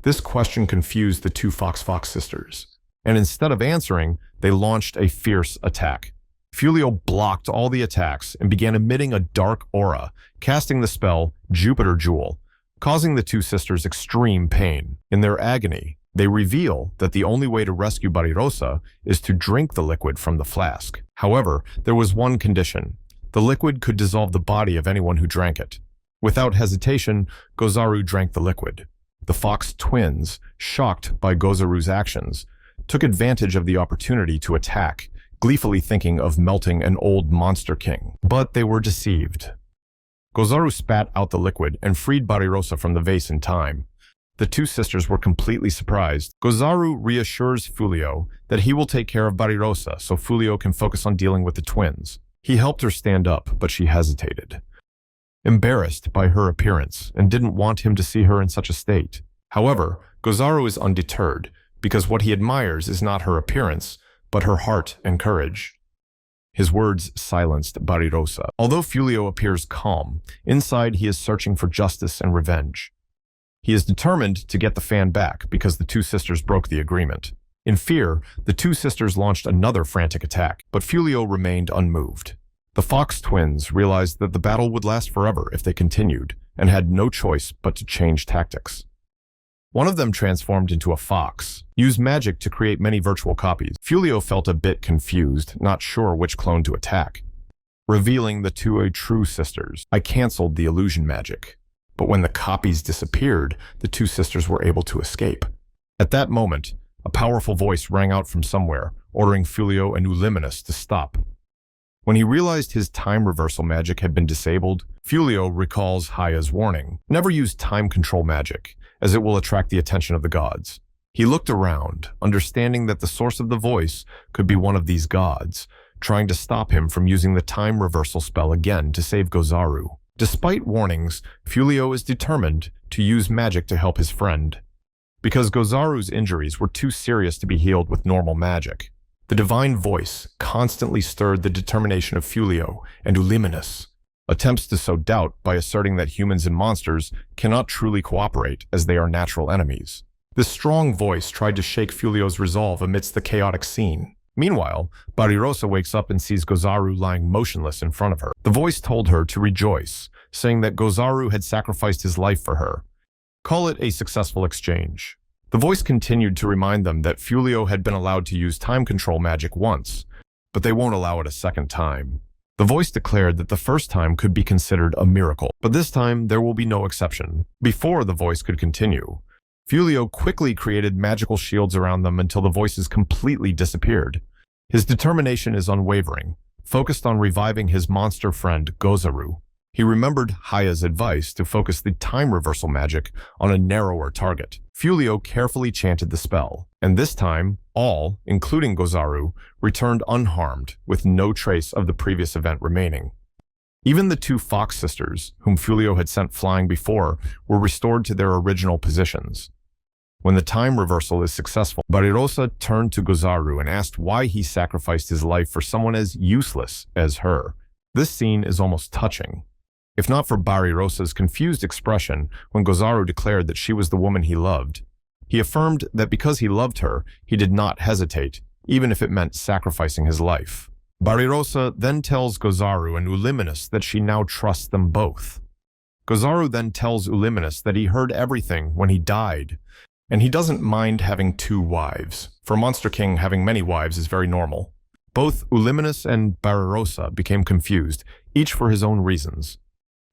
Speaker 1: This question confused the 2 Fox sisters, and instead of answering, they launched a fierce attack. Fulio blocked all the attacks and began emitting a dark aura, casting the spell Jupiter Jewel, causing the 2 sisters extreme pain. In their agony, they reveal that the only way to rescue Barirosa is to drink the liquid from the flask. However, there was one condition. The liquid could dissolve the body of anyone who drank it. Without hesitation, Gozaru drank the liquid. The Fox twins, shocked by Gozaru's actions, took advantage of the opportunity to attack, gleefully thinking of melting an old monster king. But they were deceived. Gozaru spat out the liquid and freed Barirosa from the vase in time. The 2 sisters were completely surprised. Gozaru reassures Fulio that he will take care of Barirosa so Fulio can focus on dealing with the twins. He helped her stand up, but she hesitated, embarrassed by her appearance, and didn't want him to see her in such a state. However, Gozaru is undeterred, because what he admires is not her appearance, but her heart and courage. His words silenced Barirosa. Although Fulio appears calm, inside he is searching for justice and revenge. He is determined to get the fan back because the 2 sisters broke the agreement. In fear, the 2 sisters launched another frantic attack, but Fulio remained unmoved. The Fox twins realized that the battle would last forever if they continued, and had no choice but to change tactics. One of them transformed into a fox, used magic to create many virtual copies. Fulio felt a bit confused, not sure which clone to attack. Revealing the 2 true sisters, I canceled the illusion magic. But when the copies disappeared, the 2 sisters were able to escape. At that moment, a powerful voice rang out from somewhere, ordering Fulio and Ulliminus to stop. When he realized his time reversal magic had been disabled, Fulio recalls Haya's warning. Never use time control magic, as it will attract the attention of the gods. He looked around, understanding that the source of the voice could be one of these gods, trying to stop him from using the time reversal spell again to save Gozaru. Despite warnings, Fulio is determined to use magic to help his friend. Because Gozaru's injuries were too serious to be healed with normal magic, the divine voice constantly stirred the determination of Fulio and Ulliminus. Attempts to sow doubt by asserting that humans and monsters cannot truly cooperate as they are natural enemies. This strong voice tried to shake Fulio's resolve amidst the chaotic scene. Meanwhile, Barirosa wakes up and sees Gozaru lying motionless in front of her. The voice told her to rejoice, saying that Gozaru had sacrificed his life for her. Call it a successful exchange. The voice continued to remind them that Fulio had been allowed to use time control magic once, but they won't allow it a second time. The voice declared that the first time could be considered a miracle, but this time there will be no exception. Before the voice could continue, Fulio quickly created magical shields around them until the voices completely disappeared. His determination is unwavering, focused on reviving his monster friend Gozaru. He remembered Haya's advice to focus the time reversal magic on a narrower target. Fulio carefully chanted the spell, and this time, all, including Gozaru, returned unharmed, with no trace of the previous event remaining. Even the 2 Fox sisters, whom Fulio had sent flying before, were restored to their original positions. When the time reversal is successful, Barirosa turned to Gozaru and asked why he sacrificed his life for someone as useless as her. This scene is almost touching. If not for Barirosa's confused expression when Gozaru declared that she was the woman he loved, He affirmed that because he loved her, he did not hesitate, even if it meant sacrificing his life. Barirosa then tells Gozaru and Uliminis that she now trusts them both. Gozaru then tells Uliminis that he heard everything when he died, and he doesn't mind having 2 wives. For Monster King, having many wives is very normal. Both Uliminis and Barirosa became confused, each for his own reasons.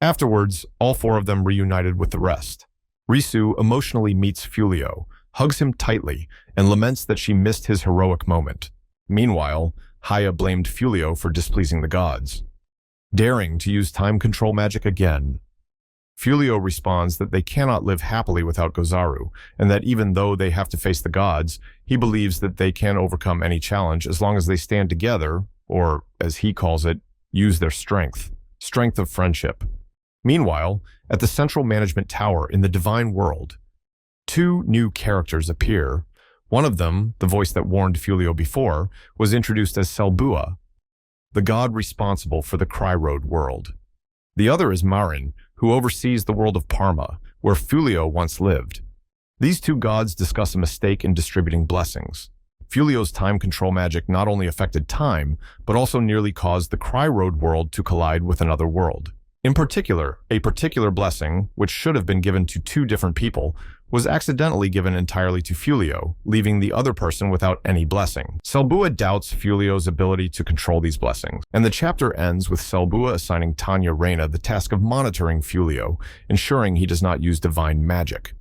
Speaker 1: Afterwards, all 4 of them reunited with the rest. Risu emotionally meets Fulio, hugs him tightly, and laments that she missed his heroic moment. Meanwhile, Haya blamed Fulio for displeasing the gods, daring to use time control magic again. Fulio responds that they cannot live happily without Gozaru, and that even though they have to face the gods, he believes that they can overcome any challenge as long as they stand together, or, as he calls it, use their strength of friendship. Meanwhile, at the Central Management Tower in the Divine World, 2 new characters appear. One of them, the voice that warned Fulio before, was introduced as Selbua, the god responsible for the Cry Road world. The other is Marin, who oversees the world of Parma, where Fulio once lived. These 2 gods discuss a mistake in distributing blessings. Fulio's time control magic not only affected time, but also nearly caused the Cry Road world to collide with another world. In particular, a particular blessing, which should have been given to 2 different people, was accidentally given entirely to Fulio, leaving the other person without any blessing. Selbua doubts Fulio's ability to control these blessings, and the chapter ends with Selbua assigning Tanya Reina the task of monitoring Fulio, ensuring he does not use divine magic.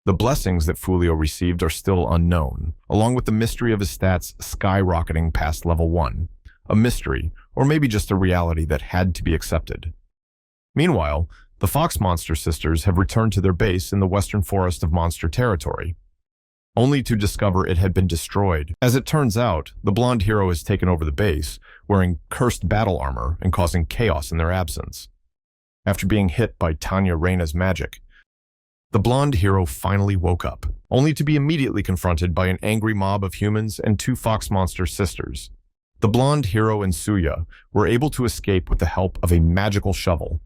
Speaker 1: The blessings that Fulio received are still unknown, along with the mystery of his stats skyrocketing past level 1. A mystery, or maybe just a reality that had to be accepted. Meanwhile, the Fox Monster sisters have returned to their base in the western forest of Monster Territory, only to discover it had been destroyed. As it turns out, the blonde hero has taken over the base, wearing cursed battle armor and causing chaos in their absence. After being hit by Tanya Reina's magic, the blonde hero finally woke up, only to be immediately confronted by an angry mob of humans and 2 Fox Monster sisters. The blonde hero and Suya were able to escape with the help of a magical shovel.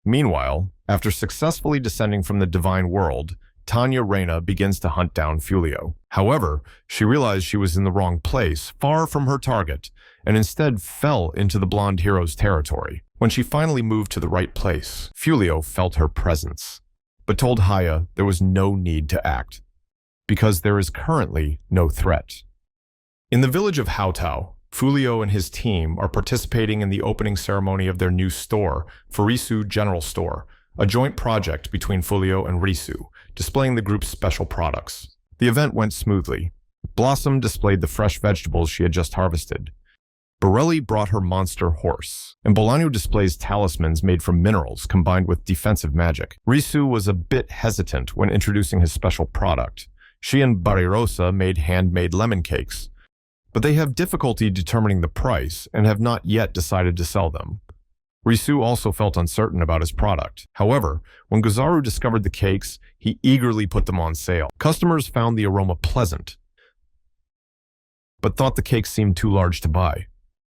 Speaker 1: Meanwhile, after successfully descending from the Divine World, Tanya Reina begins to hunt down Fulio. However, she realized she was in the wrong place, far from her target, and instead fell into the blonde hero's territory. When she finally moved to the right place, Fulio felt her presence, but told Haya there was no need to act, because there is currently no threat. In the village of Haotao, Fulio and his team are participating in the opening ceremony of their new store, Furisu General Store, a joint project between Fulio and Risu, displaying the group's special products. The event went smoothly. Blossom displayed the fresh vegetables she had just harvested. Borelli brought her monster horse, and Bolaño displays talismans made from minerals combined with defensive magic. Risu was a bit hesitant when introducing his special product. She and Barirosa made handmade lemon cakes, but they have difficulty determining the price and have not yet decided to sell them. Risu also felt uncertain about his product. However, when Gozaru discovered the cakes, he eagerly put them on sale. Customers found the aroma pleasant, but thought the cakes seemed too large to buy.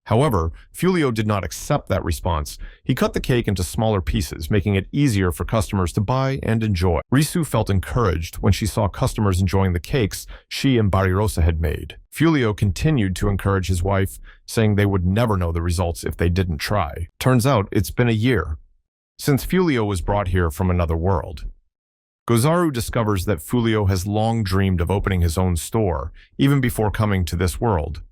Speaker 1: However, Fulio did not accept that response. He cut the cake into smaller pieces, making it easier for customers to buy and enjoy. Risu felt encouraged when she saw customers enjoying the cakes she and Barirosa had made. Fulio continued to encourage his wife, saying they would never know the results if they didn't try. Turns out it's been a year since Fulio was brought here from another world. Gozaru discovers that Fulio has long dreamed of opening his own store, even before coming to this world.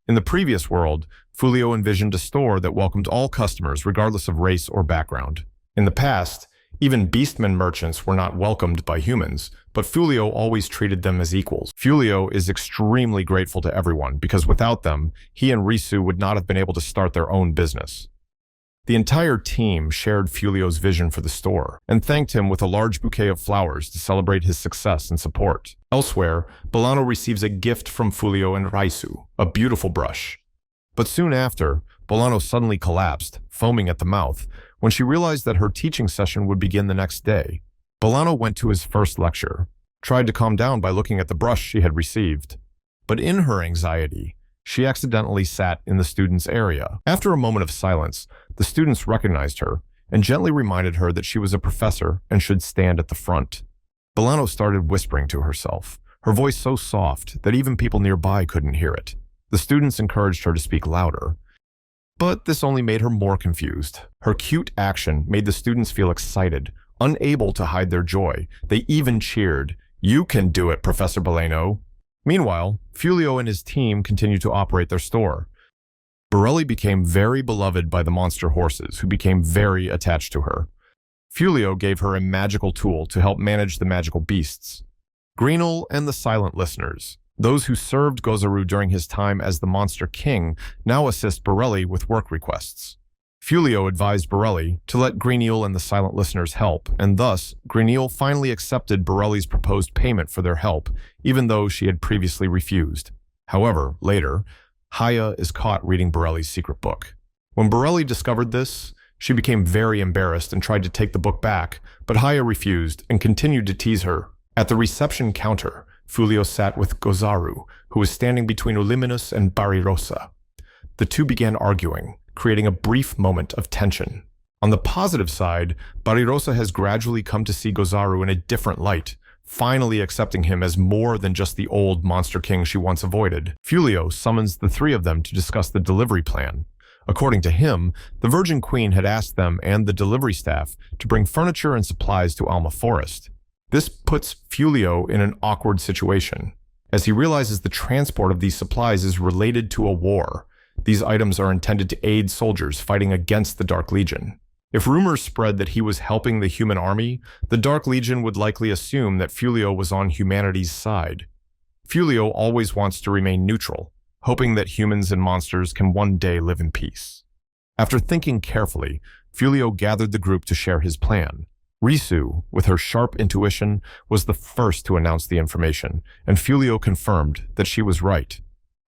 Speaker 1: In the previous world, Fulio envisioned a store that welcomed all customers regardless of race or background. In the past, even beastmen merchants were not welcomed by humans, but Fulio always treated them as equals. Fulio is extremely grateful to everyone because without them, he and Risu would not have been able to start their own business. The entire team shared Fulio's vision for the store and thanked him with a large bouquet of flowers to celebrate his success and support. Elsewhere, Bolaño receives a gift from Fulio and Risu, a beautiful brush. But soon after, Bolaño suddenly collapsed, foaming at the mouth, when she realized that her teaching session would begin the next day. Bolaño went to his first lecture, tried to calm down by looking at the brush she had received. But in her anxiety, she accidentally sat in the students' area. After a moment of silence, the students recognized her and gently reminded her that she was a professor and should stand at the front. Bolaño started whispering to herself, her voice so soft that even people nearby couldn't hear it. The students encouraged her to speak louder, but this only made her more confused. Her cute action made the students feel excited, unable to hide their joy. They even cheered, "You can do it, Professor Baleno." Meanwhile, Fulio and his team continued to operate their store. Borelli became very beloved by the monster horses, who became very attached to her. Fulio gave her a magical tool to help manage the magical beasts. Greenel and the silent listeners, those who served Gozaru during his time as the Monster King, now assist Borelli with work requests. Fulio advised Borelli to let Greenel and the silent listeners help, and thus, Greenel finally accepted Borelli's proposed payment for their help, even though she had previously refused. However, later, Haya is caught reading Borelli's secret book. When Borelli discovered this, she became very embarrassed and tried to take the book back, but Haya refused and continued to tease her. At the reception counter, Fulio sat with Gozaru, who was standing between Uliminus and Barirosa. The two began arguing, creating a brief moment of tension. On the positive side, Barirosa has gradually come to see Gozaru in a different light, finally accepting him as more than just the old Monster King she once avoided. Fulio summons the three of them to discuss the delivery plan. According to him, the Virgin Queen had asked them and the delivery staff to bring furniture and supplies to Alma Forest. This puts Fulio in an awkward situation, as he realizes the transport of these supplies is related to a war. These items are intended to aid soldiers fighting against the Dark Legion. If rumors spread that he was helping the human army, the Dark Legion would likely assume that Fulio was on humanity's side. Fulio always wants to remain neutral, hoping that humans and monsters can one day live in peace. After thinking carefully, Fulio gathered the group to share his plan. Risu, with her sharp intuition, was the first to announce the information, and Fulio confirmed that she was right.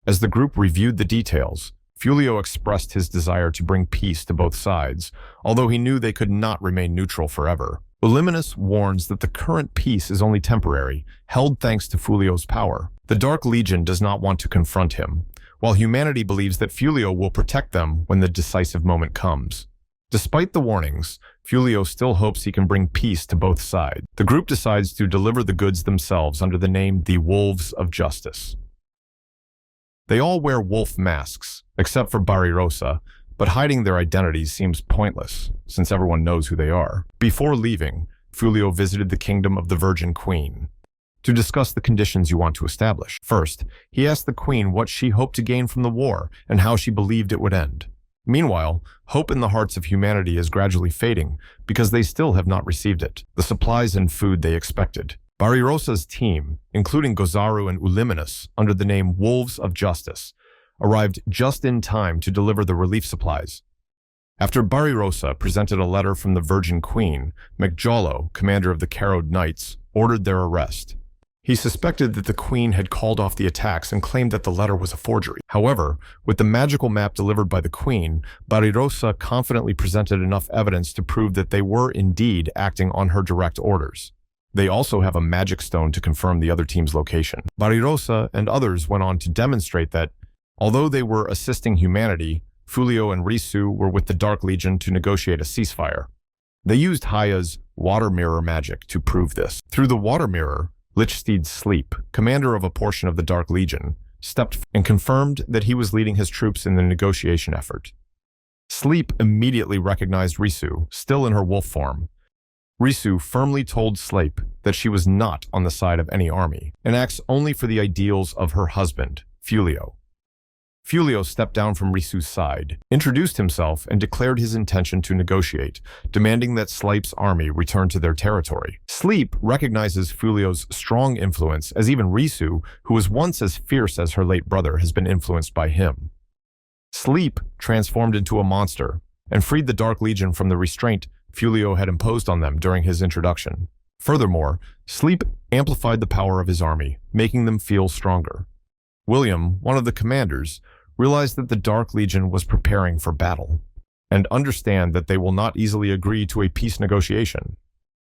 Speaker 1: As the group reviewed the details, Fulio expressed his desire to bring peace to both sides, although he knew they could not remain neutral forever. Uliminus warns that the current peace is only temporary, held thanks to Fulio's power. The Dark Legion does not want to confront him, while humanity believes that Fulio will protect them when the decisive moment comes. Despite the warnings, Fulio still hopes he can bring peace to both sides. The group decides to deliver the goods themselves under the name the Wolves of Justice. They all wear wolf masks, except for Barirosa, but hiding their identities seems pointless, since everyone knows who they are. Before leaving, Fulio visited the kingdom of the Virgin Queen to discuss the conditions you want to establish. First, he asked the queen what she hoped to gain from the war and how she believed it would end. Meanwhile, hope in the hearts of humanity is gradually fading because they still have not received it, the supplies and food they expected. Barirosa's team, including Gozaru and Uliminus, under the name Wolves of Justice, arrived just in time to deliver the relief supplies. After Barirosa presented a letter from the Virgin Queen, McJollo, commander of the Carrowed Knights, ordered their arrest. He suspected that the queen had called off the attacks and claimed that the letter was a forgery. However, with the magical map delivered by the queen, Barirosa confidently presented enough evidence to prove that they were indeed acting on her direct orders. They also have a magic stone to confirm the other team's location. Barirosa and others went on to demonstrate that, although they were assisting humanity, Fulio and Risu were with the Dark Legion to negotiate a ceasefire. They used Haya's water mirror magic to prove this. Through the water mirror, Lichsteed Sleep, commander of a portion of the Dark Legion, stepped and confirmed that he was leading his troops in the negotiation effort. Sleep immediately recognized Risu, still in her wolf form. Risu firmly told Sleep that she was not on the side of any army, and acts only for the ideals of her husband, Fulio. Fulio stepped down from Risu's side, introduced himself, and declared his intention to negotiate, demanding that Sleep's army return to their territory. Sleep recognizes Fulio's strong influence, as even Risu, who was once as fierce as her late brother, has been influenced by him. Sleep transformed into a monster and freed the Dark Legion from the restraint Fulio had imposed on them during his introduction. Furthermore, Sleep amplified the power of his army, making them feel stronger. William, one of the commanders, realized that the Dark Legion was preparing for battle, and understand that they will not easily agree to a peace negotiation.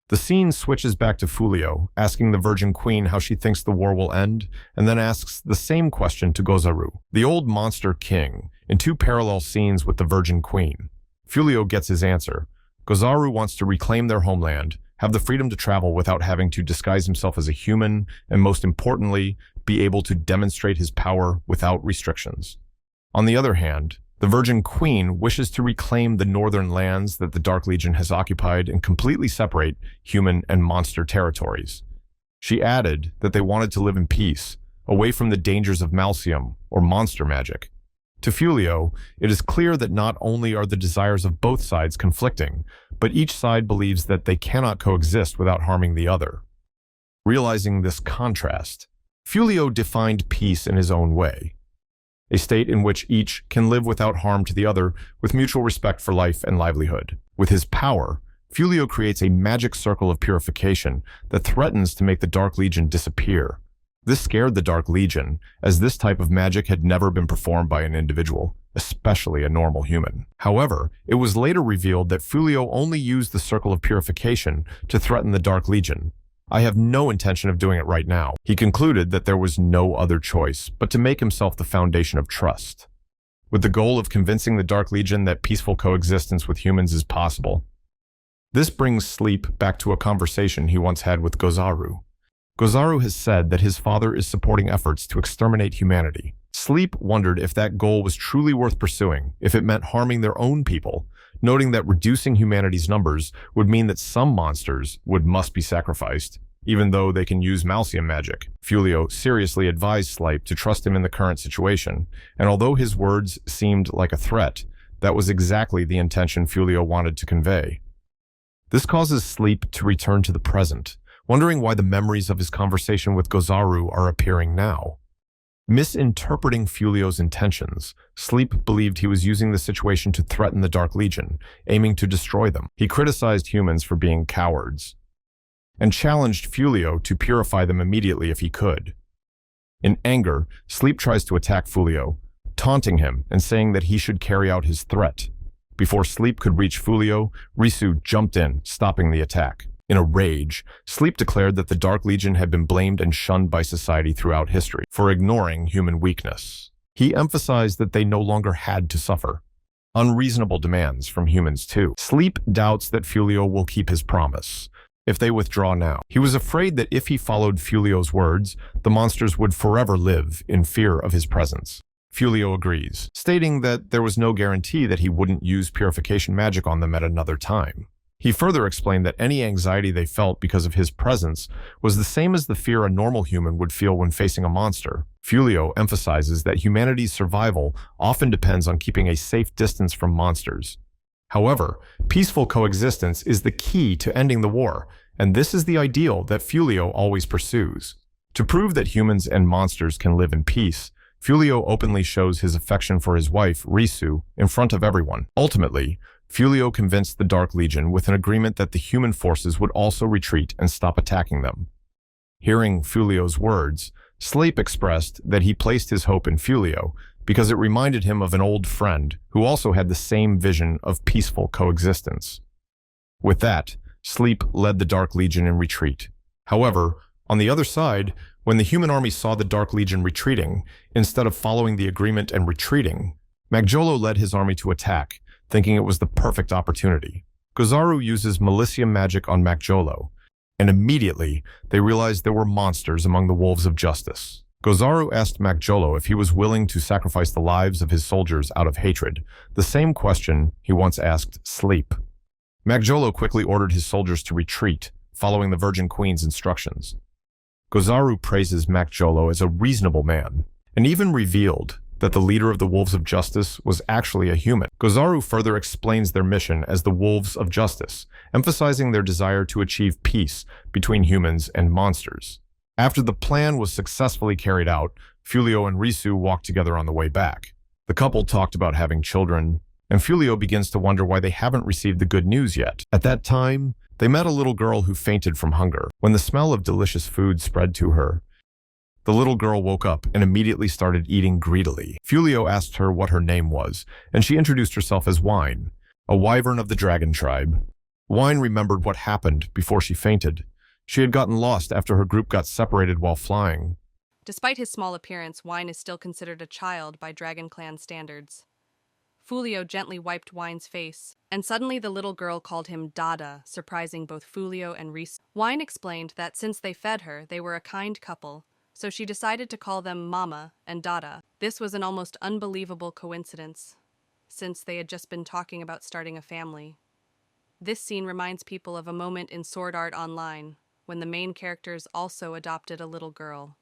Speaker 1: The scene switches back to Fulio, asking the Virgin Queen how she thinks the war will end, and then asks the same question to Gozaru, the old monster king, in two parallel scenes with the Virgin Queen. Fulio gets his answer. Gozaru wants to reclaim their homeland, have the freedom to travel without having to disguise himself as a human, and most importantly, be able to demonstrate his power without restrictions. On the other hand, the Virgin Queen wishes to reclaim the northern lands that the Dark Legion has occupied and completely separate human and monster territories. She added that they wanted to live in peace, away from the dangers of Malseum or monster magic. To Fulio, it is clear that not only are the desires of both sides conflicting, but each side believes that they cannot coexist without harming the other. Realizing this contrast, Fulio defined peace in his own way, a state in which each can live without harm to the other with mutual respect for life and livelihood. With his power, Fulio creates a magic circle of purification that threatens to make the Dark Legion disappear. This scared the Dark Legion, as this type of magic had never been performed by an individual, especially a normal human. However, it was later revealed that Fulio only used the circle of purification to threaten the Dark Legion. I have no intention of doing it right now. He concluded that there was no other choice but to make himself the foundation of trust, with the goal of convincing the Dark Legion that peaceful coexistence with humans is possible. This brings Sleep back to a conversation he once had with Gozaru. Gozaru has said that his father is supporting efforts to exterminate humanity. Sleep wondered if that goal was truly worth pursuing, if it meant harming their own people, noting that reducing humanity's numbers would mean that some monsters must be sacrificed, even though they can use Malseum magic. Fulio seriously advised Sleep to trust him in the current situation, and although his words seemed like a threat, that was exactly the intention Fulio wanted to convey. This causes Sleep to return to the present, wondering why the memories of his conversation with Gozaru are appearing now. Misinterpreting Fulio's intentions, Sleep believed he was using the situation to threaten the Dark Legion, aiming to destroy them. He criticized humans for being cowards, and challenged Fulio to purify them immediately if he could. In anger, Sleep tries to attack Fulio, taunting him and saying that he should carry out his threat. Before Sleep could reach Fulio, Risu jumped in, stopping the attack. In a rage, Sleep declared that the Dark Legion had been blamed and shunned by society throughout history for ignoring human weakness. He emphasized that they no longer had to suffer. Unreasonable demands from humans too. Sleep doubts that Fulio will keep his promise if they withdraw now. He was afraid that if he followed Fulio's words, the monsters would forever live in fear of his presence. Fulio agrees, stating that there was no guarantee that he wouldn't use purification magic on them at another time. He further explained that any anxiety they felt because of his presence was the same as the fear a normal human would feel when facing a monster. Fulio emphasizes that humanity's survival often depends on keeping a safe distance from monsters. However, peaceful coexistence is the key to ending the war, and this is the ideal that Fulio always pursues. To prove that humans and monsters can live in peace, Fulio openly shows his affection for his wife, Risu, in front of everyone. Ultimately, Fulio convinced the Dark Legion with an agreement that the human forces would also retreat and stop attacking them. Hearing Fulio's words, Sleep expressed that he placed his hope in Fulio because it reminded him of an old friend who also had the same vision of peaceful coexistence. With that, Sleep led the Dark Legion in retreat. However, on the other side, when the human army saw the Dark Legion retreating, instead of following the agreement and retreating, Magjolo led his army to attack, thinking it was the perfect opportunity. Gozaru uses Malicium magic on Magjolo, and immediately they realized there were monsters among the wolves of justice. Gozaru asked Magjolo if he was willing to sacrifice the lives of his soldiers out of hatred, the same question he once asked Sleep. Magjolo quickly ordered his soldiers to retreat, following the Virgin Queen's instructions. Gozaru praises Magjolo as a reasonable man, and even revealed that the leader of the Wolves of Justice was actually a human. Gozaru further explains their mission as the Wolves of Justice, emphasizing their desire to achieve peace between humans and monsters. After the plan was successfully carried out, Fulio and Risu walked together on the way back. The couple talked about having children, and Fulio begins to wonder why they haven't received the good news yet. At that time, they met a little girl who fainted from hunger. When the smell of delicious food spread to her, the little girl woke up and immediately started eating greedily. Fulio asked her what her name was, and she introduced herself as Wine, a wyvern of the dragon tribe. Wine remembered what happened before she fainted. She had gotten lost after her group got separated while flying.
Speaker 2: Despite his small appearance, Wine is still considered a child by Dragon Clan standards. Fulio gently wiped Wine's face, and suddenly the little girl called him Dada, surprising both Fulio and Reese. Wine explained that since they fed her, they were a kind couple, so she decided to call them Mama and Dada. This was an almost unbelievable coincidence, since they had just been talking about starting a family. This scene reminds people of a moment in Sword Art Online, when the main characters also adopted a little girl.